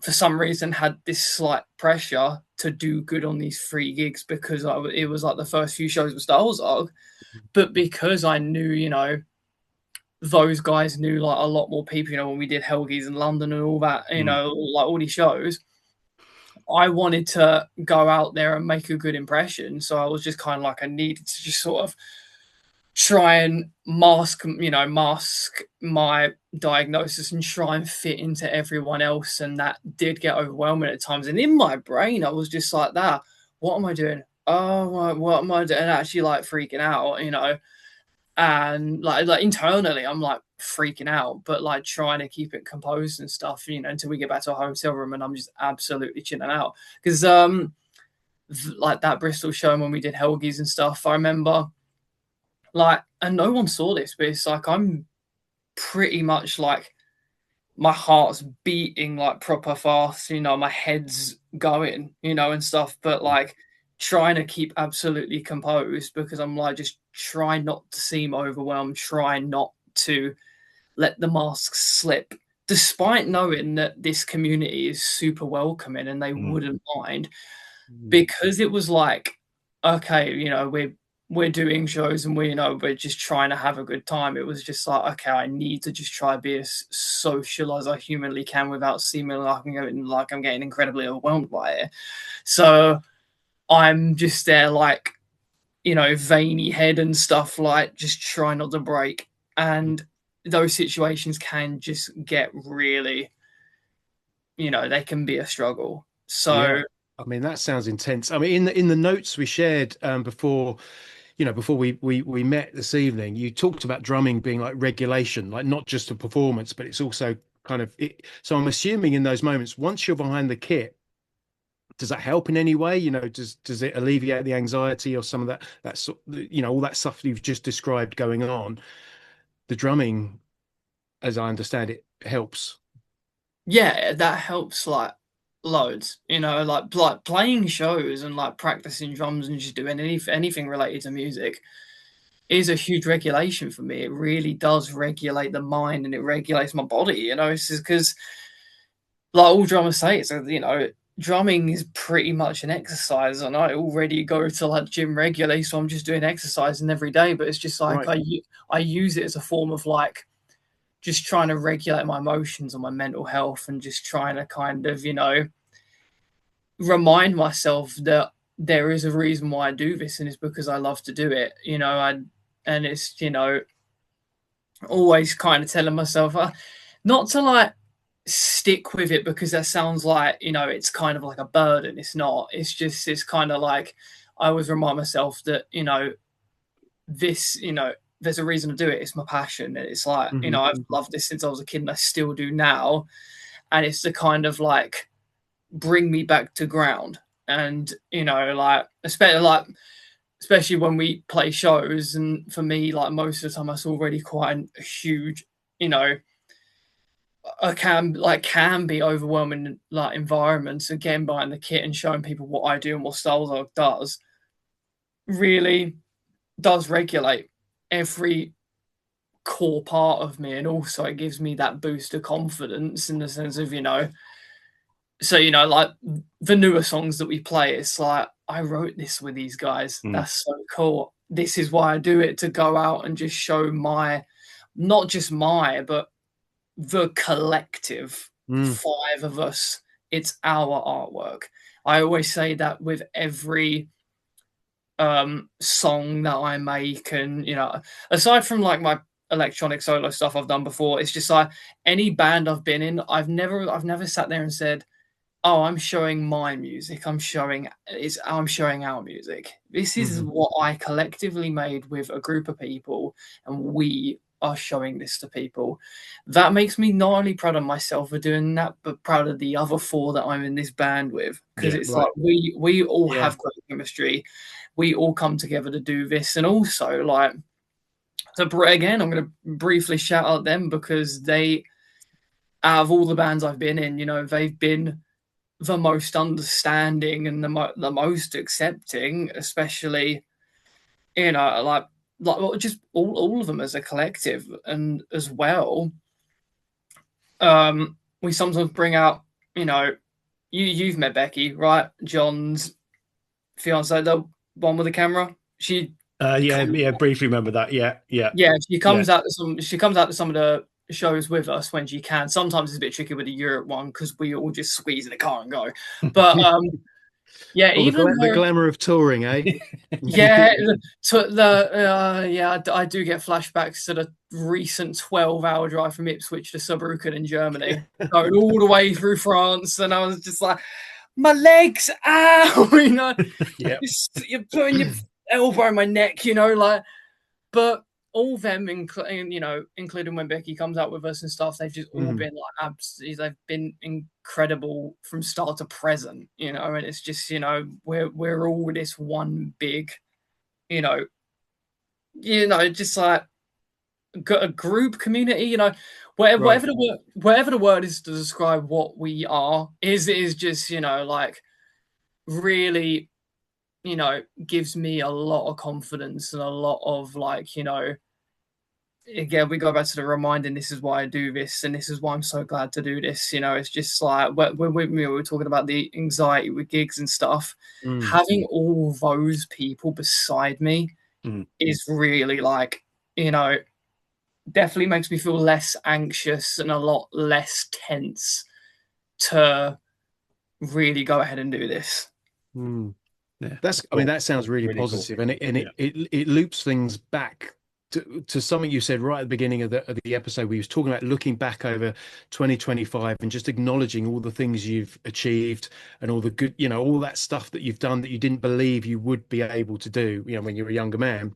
for some reason had this slight pressure to do good on these 3 gigs, because it was like the first few shows with Stahlsarg, but because I knew those guys knew like a lot more people, when we did Helgies in London and all that, like all these shows, I wanted to go out there and make a good impression. So I was just kind of like, I needed to just sort of try and mask my diagnosis and try and fit into everyone else. And that did get overwhelming at times. And in my brain, I was just like that. What am I doing? Oh, what am I doing? And actually like freaking out, and like internally, I'm like freaking out, but like trying to keep it composed and stuff, until we get back to our hotel room, and I'm just absolutely chilling out. Because like that Bristol show, when we did Helgies and stuff, I remember like, and no one saw this, but it's like I'm pretty much like my heart's beating like proper fast, my head's going, and stuff, but like trying to keep absolutely composed, because I'm like just try not to seem overwhelmed, try not to let the masks slip, despite knowing that this community is super welcoming and they wouldn't mind, because it was like, okay, we're doing shows and we're just trying to have a good time. It was just like, okay, I need to just try to be as social as I humanly can without seeming like I'm getting incredibly overwhelmed by it. So I'm just there like, veiny head and stuff, like just try not to break. And those situations can just get really, they can be a struggle. So I mean, that sounds intense. I mean, in the notes we shared before we met this evening, you talked about drumming being like regulation, like not just a performance, but it's also kind of it. So I'm assuming in those moments, once you're behind the kit, does that help in any way? Does it alleviate the anxiety or some of that sort, all that stuff you've just described going on? The drumming, as I understand it, helps. Yeah, that helps like loads. Like playing shows and like practicing drums and just doing anything related to music is a huge regulation for me. It really does regulate the mind and it regulates my body. It's just because, like all drummers say, drumming is pretty much an exercise, and I already go to like gym regularly, so I'm just doing exercising every day. But it's just like Right. I use it as a form of like just trying to regulate my emotions and my mental health, and just trying to kind of remind myself that there is a reason why I do this, and it's because I love to do it. And it's always kind of telling myself not to like stick with it, because that sounds like it's kind of like a burden. It's not. It's kind of like I always remind myself that this there's a reason to do it. It's my passion. It's like I've loved this since I was a kid, and I still do now. And it's to kind of like bring me back to ground. And like especially when we play shows, and for me, like most of the time, that's already quite a huge can be overwhelming like environments. Again, buying the kit and showing people what I do and what Stahlsarg does really does regulate every core part of me, and also it gives me that boost of confidence in the sense of so like the newer songs that we play, it's like I wrote this with these guys. That's so cool. This is why I do it, to go out and just show not just but the collective 5 of us, it's our artwork. I always say that with every song that I make, and aside from like my electronic solo stuff I've done before, it's just like any band I've been in, I've never sat there and said, oh, I'm showing my music, I'm showing our music. This is what I collectively made with a group of people, and we are showing this to people. That makes me not only proud of myself for doing that, but proud of the other 4 that I'm in this band with, because it's like we all have great chemistry. We all come together to do this. And also, like, again, I'm going to briefly shout out them, because they, out of all the bands I've been in, they've been the most understanding and the most accepting, especially like just all of them as a collective. And as well, we sometimes bring out you've met Becky, right? John's fiance, the one with the camera. She briefly remember that. She comes out to some of the shows with us when she can. Sometimes it's a bit tricky with the Europe one, because we all just squeeze in the car and go. But even the glamour of touring, eh? I do get flashbacks to the recent 12-hour drive from Ipswich to Saarbrücken in Germany, going all the way through France, and I was just like, my legs, ow, you're putting your elbow in my neck, but all them, including when Becky comes out with us and stuff, they've just all been like they've been incredible from start to present, and it's just we're all this one big, just like a group community, whatever the word is to describe what we are is just like really gives me a lot of confidence and a lot of like again, we go back to the reminding, this is why I do this, and this is why I'm so glad to do this. It's just like when we were talking about the anxiety with gigs and stuff, having all those people beside me is really like definitely makes me feel less anxious and a lot less tense to really go ahead and do this. Yeah, that sounds really positive, cool. And it loops things back to something you said right at the beginning of the episode. We was talking about looking back over 2025 and just acknowledging all the things you've achieved and all the good, all that stuff that you've done that you didn't believe you would be able to do, when you were a younger man.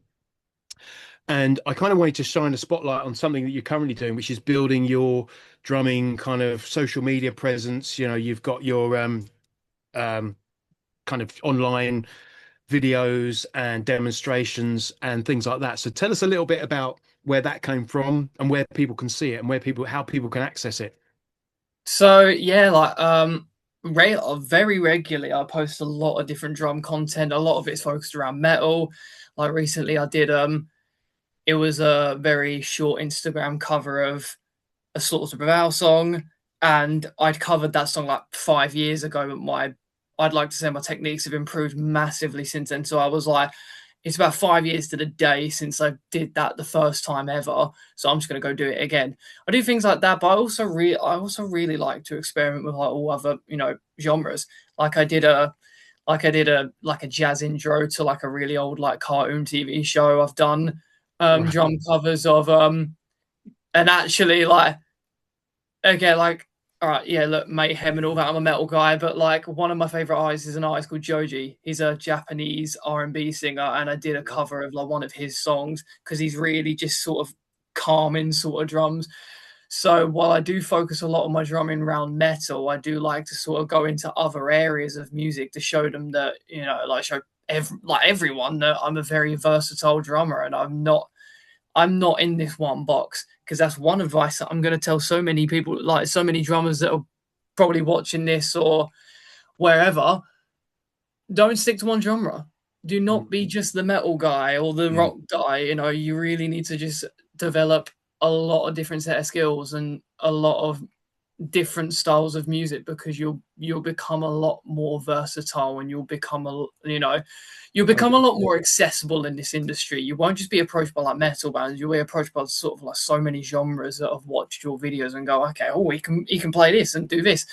And I kind of wanted to shine a spotlight on something that you're currently doing, which is building your drumming kind of social media presence. You've got your kind of online videos and demonstrations and things like that. So tell us a little bit about where that came from and where people can see it and how people can access it. So yeah, like very regularly I post a lot of different drum content. A lot of it's focused around metal. Like recently I did it was a very short Instagram cover of a Slaughter Prevail song, and I'd covered that song like 5 years ago, but I'd like to say my techniques have improved massively since then. So I was like, it's about 5 years to the day since I did that the first time ever. So I'm just gonna go do it again. I do things like that, but I also really like to experiment with like all other, genres. Like I did a jazz intro to like a really old like cartoon TV show. I've done Right. drum covers of and actually like again like all right, yeah, look, Mayhem and all that. I'm a metal guy, but like one of my favorite artists is an artist called Joji. He's a Japanese R&B singer, and I did a cover of like one of his songs because he's really just sort of calming sort of drums. So while I do focus a lot on my drumming around metal, I do like to sort of go into other areas of music to show them that, like show everyone that I'm a very versatile drummer, and I'm not in this one box, because that's one advice that I'm going to tell so many people, like so many drummers that are probably watching this or wherever. Don't stick to one genre. Do not be just the metal guy or the rock guy. You really need to just develop a lot of different set of skills and a lot of different styles of music, because you'll become a lot more versatile, and you'll become a lot more accessible in this industry. You won't just be approached by like metal bands. You'll be approached by sort of like so many genres that have watched your videos and go, okay, oh, he can play this and do this.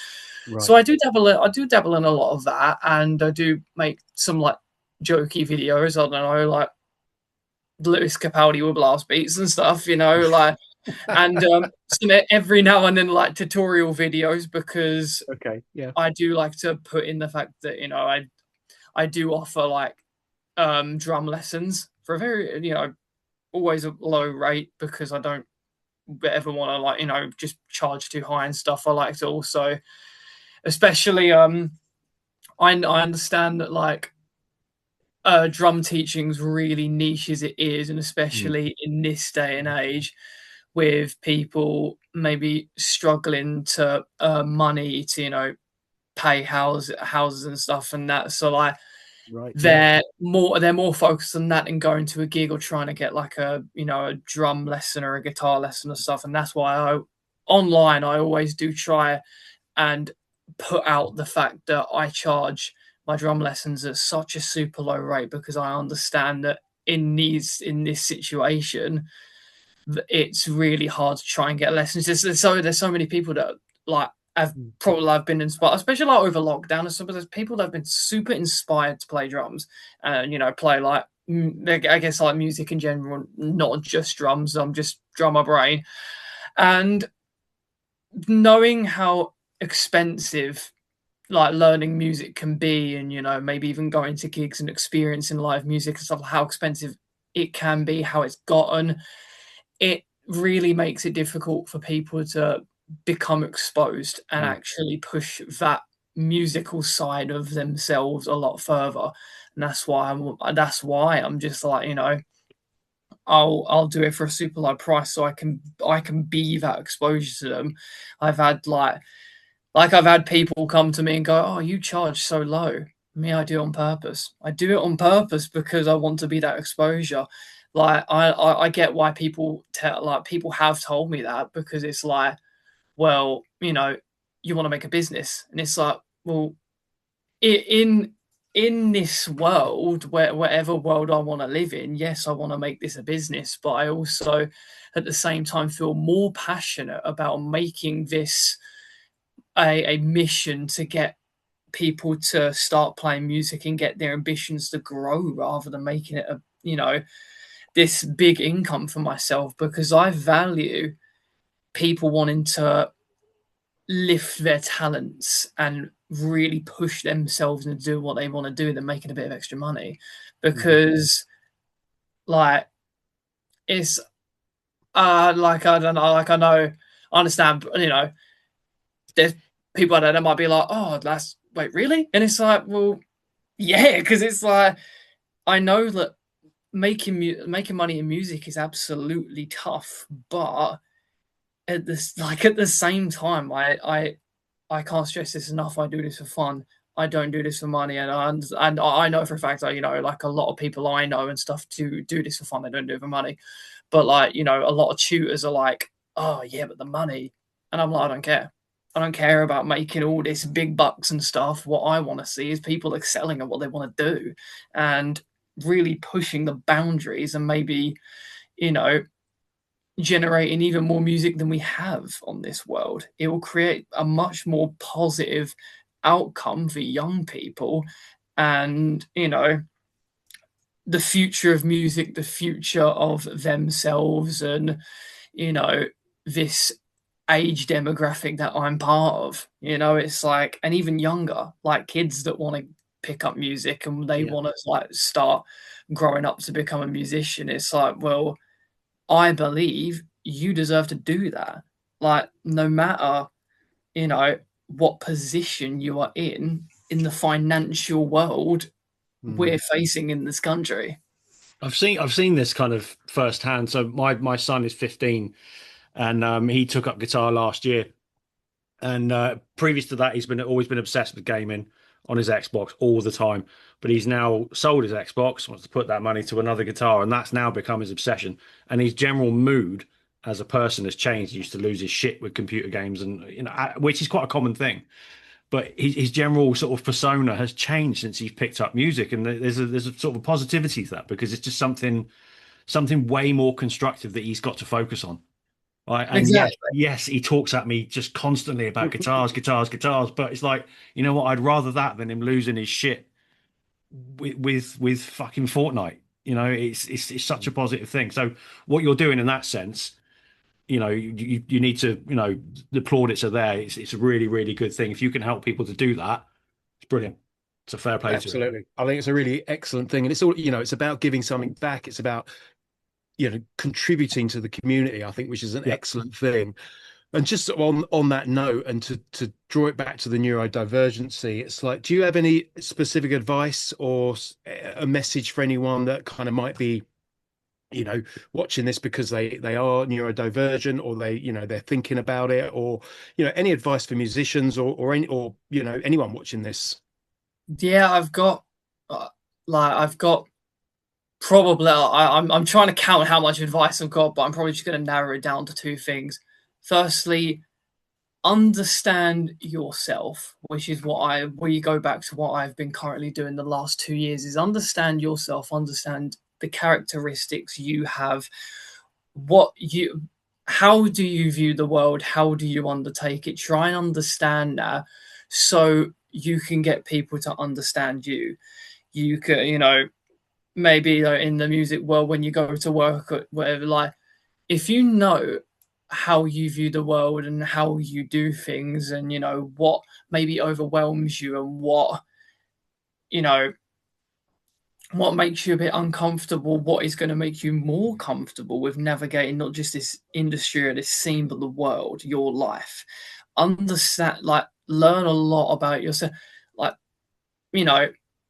Right. So I do dabble in a lot of that, and I do make some like jokey videos. I don't know, like Lewis Capaldi with blast beats and stuff, like, and some every now and then like tutorial videos, because Okay. Yeah. I do like to put in the fact that I do offer like drum lessons for a very always a low rate, because I don't ever want to like just charge too high and stuff. I like to also, especially I understand that like drum teaching's really niche as it is, and especially in this day and age, with people struggling to earn money to pay houses and stuff and that. So like Right. they're more focused on that than going to a gig or trying to get like a drum lesson or a guitar lesson or stuff. And that's why online I always do try and put out the fact that I charge my drum lessons at such a super low rate, because I understand that in this situation it's really hard to try and get lessons. There's so many people that like have been inspired, especially like over lockdown. So there's people that have been super inspired to play drums and play like I guess like music in general, not just drums. I'm just drum my brain, and knowing how expensive like learning music can be, and maybe even going to gigs and experiencing live music and stuff, how expensive it can be, how it's gotten, it really makes it difficult for people to become exposed and actually push that musical side of themselves a lot further. And that's why I'm just like, I'll do it for a super low price, so I can be that exposure to them. I've had people come to me and go, "Oh, you charge so low." Me, I do it on purpose. I do it on purpose because I want to be that exposure. Like I get why people people have told me that, because it's like, well, you want to make a business, and it's like, well, in this world, whatever world I want to live in, yes, I want to make this a business, but I also, at the same time, feel more passionate about making this a mission to get people to start playing music and get their ambitions to grow, rather than making it this big income for myself, because I value people wanting to lift their talents and really push themselves and do what they want to do, than making a bit of extra money, because like it's like I don't know, like I understand, there's people out there that might be like, oh, wait, really? And it's like, well, Yeah, because it's like I know that making money in music is absolutely tough, but at the same time, I can't stress this enough. I do this for fun. I don't do this for money, and I know for a fact that, like a lot of people I know and stuff do this for fun. They don't do it for money, but like, a lot of tutors are like, oh yeah, but the money, and I'm like, I don't care. I don't care about making all this big bucks and stuff. What I want to see is people excelling at what they want to do, and really pushing the boundaries, and maybe, you know, generating even more music than we have on this world. It will create a much more positive outcome for young people, and the future of music, the future of themselves, and this age demographic that I'm part of. It's like, and even younger, like kids that want to pick up music and they want to like start growing up to become a musician. It's like, well, I believe you deserve to do that. Like, no matter, what position you are in the financial world we're facing in this country. I've seen this kind of firsthand. So my son is 15, and he took up guitar last year. And previous to that, he's been always been obsessed with gaming on his Xbox all the time. But he's now sold his Xbox, wants to put that money to another guitar, and that's now become his obsession. And his general mood as a person has changed. He used to lose his shit with computer games, and which is quite a common thing. But his general sort of persona has changed since he's picked up music, and there's a sort of a positivity to that because it's just something way more constructive that he's got to focus on. Right. And Exactly. yes, he talks at me just constantly about guitars, guitars, guitars. But it's like, you know what? I'd rather that than him losing his shit with fucking Fortnite. It's such a positive thing. So what you're doing in that sense, you need to, the plaudits are there. It's a really, really good thing. If you can help people to do that, it's brilliant. It's a fair play to it. Absolutely. I think it's a really excellent thing. And it's all, it's about giving something back. It's about, contributing to the community, I think, which is an excellent thing. And just on that note, and to draw it back to the neurodivergency, it's like, do you have any specific advice or a message for anyone that kind of might be, watching this because they are neurodivergent, or they're thinking about it, or any advice for musicians or anyone watching this? Yeah, I've got probably, I'm trying to count how much advice I've got, but I'm probably just going to narrow it down to two things. Firstly, understand yourself, which is where you go back to what I've been currently doing the last 2 years, is understand yourself, understand the characteristics you have, how do you view the world, how do you undertake it, try and understand that so you can get people to understand you. You can, maybe in the music world, when you go to work or whatever, like, if you know how you view the world and how you do things, and what maybe overwhelms you, and you know what makes you a bit uncomfortable, what is going to make you more comfortable with navigating not just this industry or this scene, but the world, your life. Understand, like, learn a lot about yourself, like,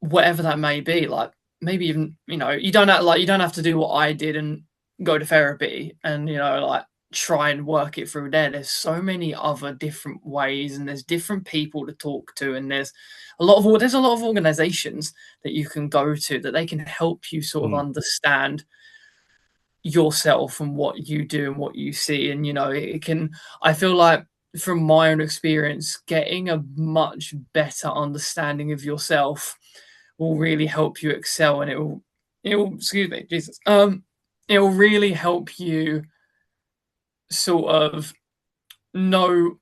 whatever that may be. Like, maybe even, you don't have to do what I did and go to therapy and, like, try and work it through there. There's so many other different ways, and there's different people to talk to, and there's a lot of organizations that you can go to that they can help you sort of understand yourself and what you do and what you see. And I feel like, from my own experience, getting a much better understanding of yourself will really help you excel, and it will excuse me, Jesus, it will really help you sort of know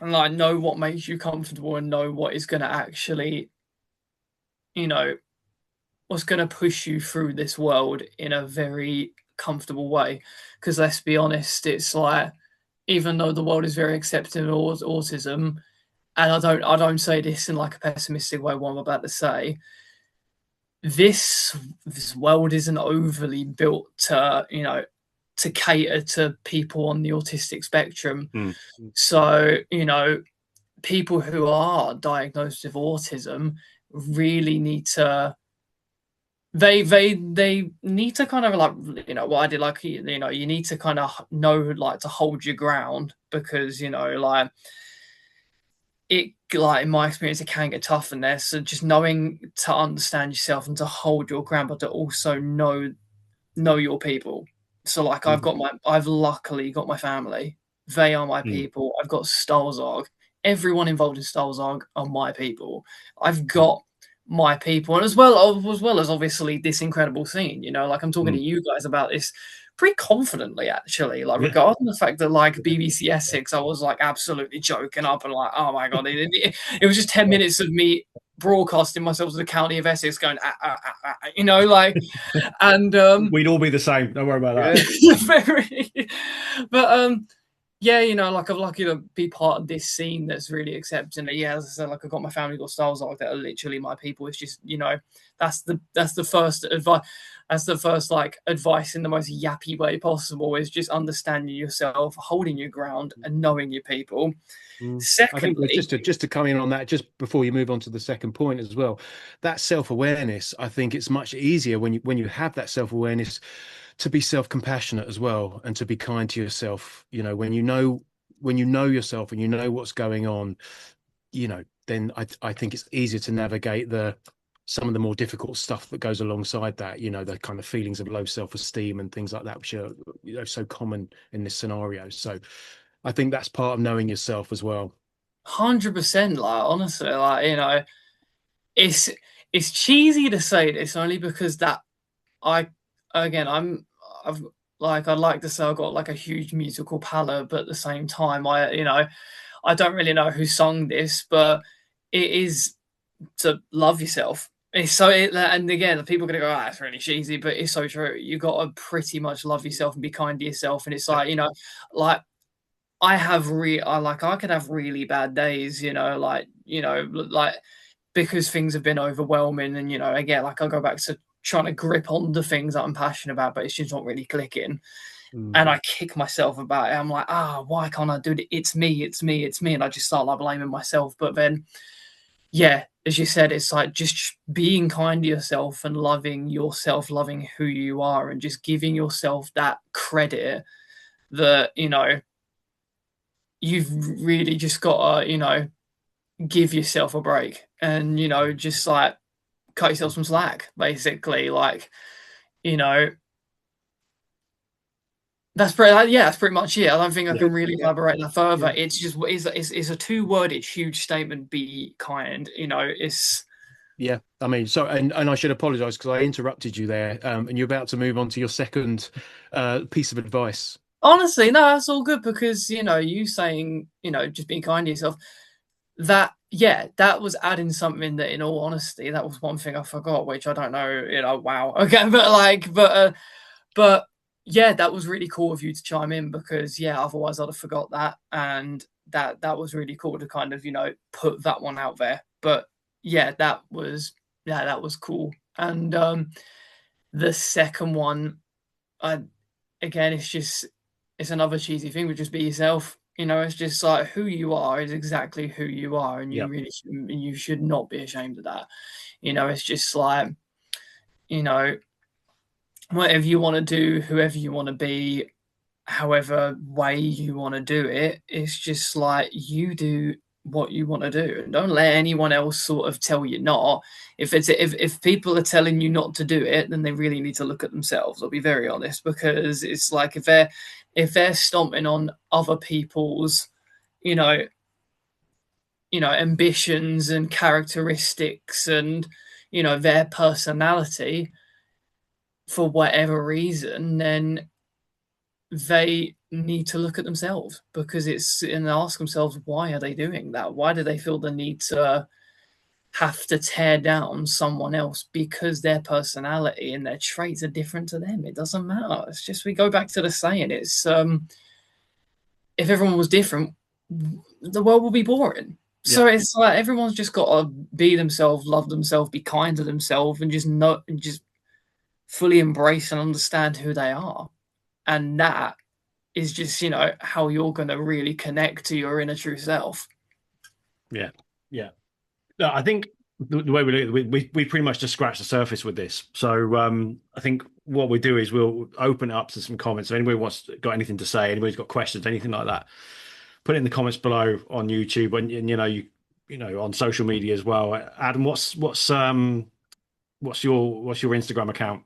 what makes you comfortable, and know what is going to actually, what's going to push you through this world in a very comfortable way. Because let's be honest, it's like, even though the world is very accepting of autism, and I don't say this in like a pessimistic way, what I'm about to say, this world isn't overly built to cater to people on the autistic spectrum. So, people who are diagnosed with autism, really need to they need to kind of like, you know, what I did, like, you know, you need to kind of know, like, to hold your ground, because, you know, like, it, like, in my experience, it can get tough in there. So just knowing to understand yourself and to hold your ground, but to also know your people. So, like, I've luckily got my family. They are my people. I've got Stahlsarg. Everyone involved in Stahlsarg are my people. I've got my people, and as well as obviously this incredible scene. You know, like, I'm talking to you guys about this pretty confidently, actually. Like, regarding the fact that, like, BBC Essex, I was, like, absolutely joking up and, like, oh my god, it was just 10 minutes of me broadcasting myself to the county of Essex, going, you know, like, and we'd all be the same. Don't worry about that. very, but yeah, you know, like, I'm lucky to be part of this scene that's really accepting it. Yeah, as I said, like, I've got my family, got Stahlsarg, that are literally my people. It's just, you know, that's the first advice. That's the first, like, advice in the most yappy way possible, is just understanding yourself, holding your ground, and knowing your people. Secondly, I think just to come in on that, just before you move on to the second point as well, that self-awareness, I think it's much easier when you have that self-awareness to be self-compassionate as well, and to be kind to yourself. You know, when you know yourself and you know what's going on, you know, then I think it's easier to navigate some of the more difficult stuff that goes alongside that, you know, the kind of feelings of low self-esteem and things like that, which are, you know, so common in this scenario. So I think that's part of knowing yourself as well. 100%, like, honestly, like, you know, it's cheesy to say this, only because that I've like, I'd like to say I've got, like, a huge musical palette, but at the same time, you know, I don't really know who sung this, but it is to love yourself. It's so, and again, people are gonna go, that's really cheesy, but it's so true. You got to pretty much love yourself and be kind to yourself. And it's like, you know, like, I could have really bad days, you know, like, you know, like, because things have been overwhelming, and, you know, again, like, I'll go back to trying to grip on the things that I'm passionate about, but it's just not really clicking. And I kick myself about it. I'm like, why can't I do it? It's me, it's me, it's me. And I just start, like, blaming myself. But then, yeah, as you said, it's like just being kind to yourself and loving yourself, loving who you are, and just giving yourself that credit that, you know, you've really just got to, you know, give yourself a break, and, you know, just, like, cut yourself some slack, basically. Like, you know, that's pretty much it. I don't think I can really elaborate that further. It's just, it's a two-worded huge statement: be kind. You know, it's. Yeah, I mean, so, and I should apologize because I interrupted you there, and you're about to move on to your second piece of advice. Honestly, no, that's all good, because, you know, you saying, you know, just being kind to yourself, that, yeah, that was adding something that, in all honesty, that was one thing I forgot, which I don't know, you know, wow. Okay, but, like, but yeah, that was really cool of you to chime in, because, yeah, otherwise I'd have forgot that. And that was really cool to kind of, you know, put that one out there. But yeah, that was cool. And the second one, again, it's another cheesy thing, but just be yourself. You know, it's just like, who you are is exactly who you are, and you should not be ashamed of that. You know, it's just like, you know, whatever you want to do, whoever you want to be, however way you want to do it, it's just like, you do what you want to do, and don't let anyone else sort of tell you not. If people are telling you not to do it, then they really need to look at themselves. I'll be very honest, because it's like, if they're stomping on other people's, you know, ambitions and characteristics, and, you know, their personality, for whatever reason, then they need to look at themselves, because and ask themselves, why are they doing that? Why do they feel the need to have to tear down someone else because their personality and their traits are different to them? It doesn't matter. It's just, we go back to the saying, it's if everyone was different, the world will be boring. So it's like, everyone's just got to be themselves, love themselves, be kind to themselves, and just fully embrace and understand who they are. And that is just, you know, how you're going to really connect to your inner true self. Yeah. No, I think the way we look at it, we pretty much just scratched the surface with this. So I think what we do is we'll open it up to some comments. If anybody wants got anything to say, anybody's got questions, anything like that, put it in the comments below on YouTube and you know on social media as well. Adam, what's your Instagram account?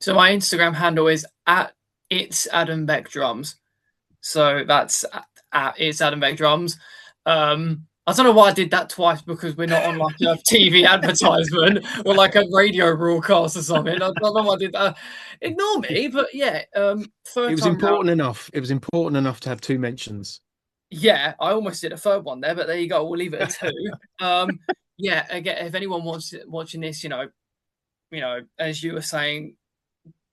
So my Instagram handle is at it's Adam Beck Drums. So that's at it's Adam Beck Drums. I don't know why I did that twice, because we're not on like a TV advertisement or like a radio broadcast or something. I don't know why I did that. Ignore me, but yeah. It was important enough. It was important enough to have two mentions. Yeah, I almost did a third one there, but there you go. We'll leave it at two. Yeah, again, if anyone wants watching this, you know, as you were saying,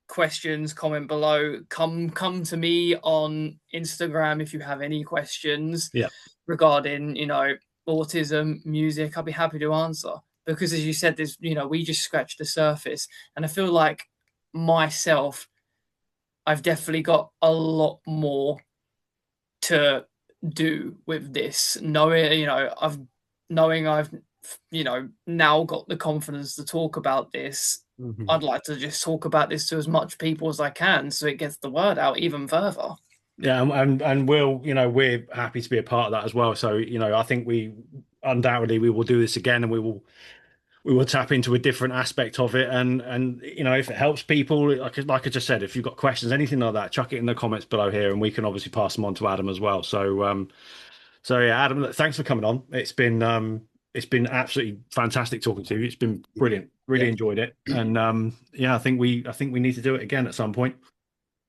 questions, comment below. Come to me on Instagram if you have any questions. Yeah. Regarding, you know, autism, music, I'll be happy to answer, because as you said, there's, you know, we just scratched the surface, and I feel like myself, I've definitely got a lot more to do with this, knowing, you know, I've you know, now got the confidence to talk about this. I'd like to just talk about this to as much people as I can, so it gets the word out even further. Yeah, and we'll, you know, we're happy to be a part of that as well. So, you know, I think we undoubtedly we will do this again, and we will tap into a different aspect of it. And you know, if it helps people, like I just said, if you've got questions, anything like that, chuck it in the comments below here, and we can obviously pass them on to Adam as well. So yeah, Adam, thanks for coming on. It's been absolutely fantastic talking to you. It's been brilliant. Really enjoyed it. And yeah, I think we need to do it again at some point.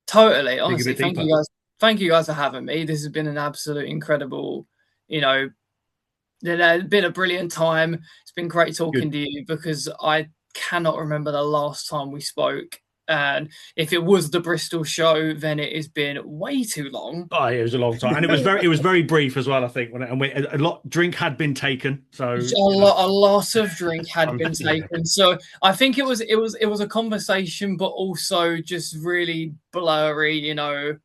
Totally, honestly, thank you guys. Thank you guys for having me. This has been an absolute incredible, you know, it's been a brilliant time. It's been great talking to you, because I cannot remember the last time we spoke. And if it was the Bristol show, then it has been way too long. Oh, it was a long time, and it was very brief as well. I think a lot drink had been taken, so a lot of drink had been taken. So I think it was a conversation, but also just really blurry. You know,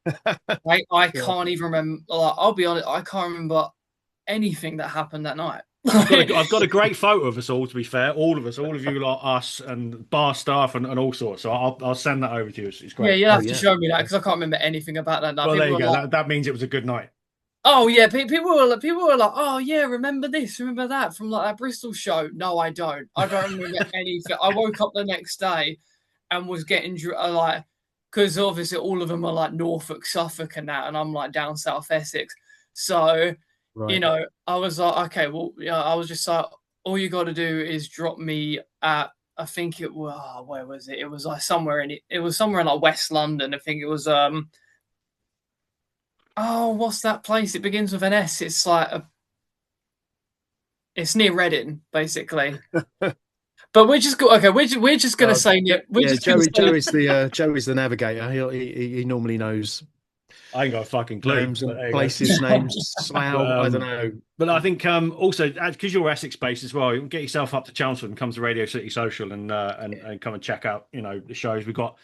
I can't even remember. Like, I'll be honest, I can't remember anything that happened that night. I've got a great photo of us all, to be fair. All of us, all of you, like us and bar staff and all sorts. So I'll send that over to you. It's great. Yeah, you'll have to show me that, because I can't remember anything about that night. Well, there you go. Like, that means it was a good night. Oh yeah, people were like, oh yeah, remember this, remember that from like that Bristol show. No, I don't. I don't remember anything. I woke up the next day and was getting like, because obviously all of them are like Norfolk, Suffolk, and that, and I'm like down South Essex. So. Right. You know, I was like, okay, well, yeah, I was just like, all you got to do is drop me at, I think it was, where was it? It was like somewhere it was somewhere in like West London. I think it was, what's that place? It begins with an S. It's like it's near Reading, basically. But we're just we're just gonna say Joey's the navigator. He normally knows. I ain't got a fucking clue. Names and places, names, Slough, I don't know. But I think also, because you're Essex-based as well, you can get yourself up to Chelmsford and come to Radio City Social and come and check out, you know, the shows. We've got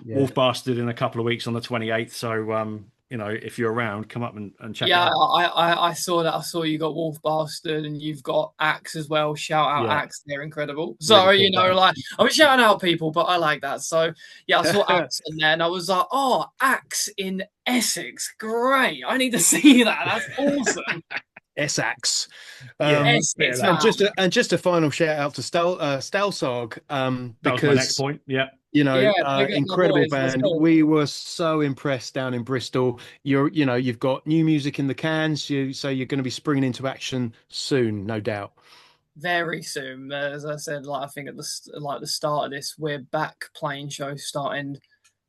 Wolf Bastard in a couple of weeks on the 28th. So, you know, if you're around, come up and check it out. Yeah, I saw that. I saw you got Wolf Bastard and you've got Axe as well. Shout out Axe. They're incredible. So, really cool, you know, like, I'm shouting out people, but I like that. So, yeah, I saw Axe in there and I was like, oh, Axe in Essex. Great. I need to see that. That's awesome. Essex. Essex, and just a final shout out to Stahlsarg. That was my next point. Yeah. You know, incredible band. We were so impressed down in Bristol. You've got new music in the cans, so you're going to be springing into action soon, no doubt. Very soon, as I said. Like I think at the start of this, we're back playing shows starting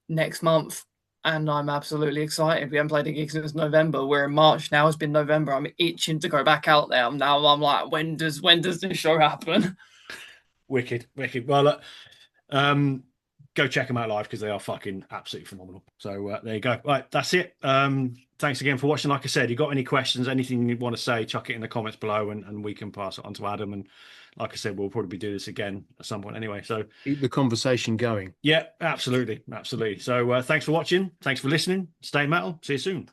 next month, and I'm absolutely excited. We haven't played a gig since November. We're in March now. It's been November. I'm itching to go back out there. I'm like, when does this show happen? Wicked. Well, go check them out live, because they are fucking absolutely phenomenal. So there you go. Right, that's it. Thanks again for watching. Like I said, you got any questions, anything you want to say, chuck it in the comments below, and we can pass it on to Adam. And like I said, we'll probably do this again at some point anyway. So keep the conversation going. Yeah, absolutely. So thanks for watching. Thanks for listening. Stay metal. See you soon.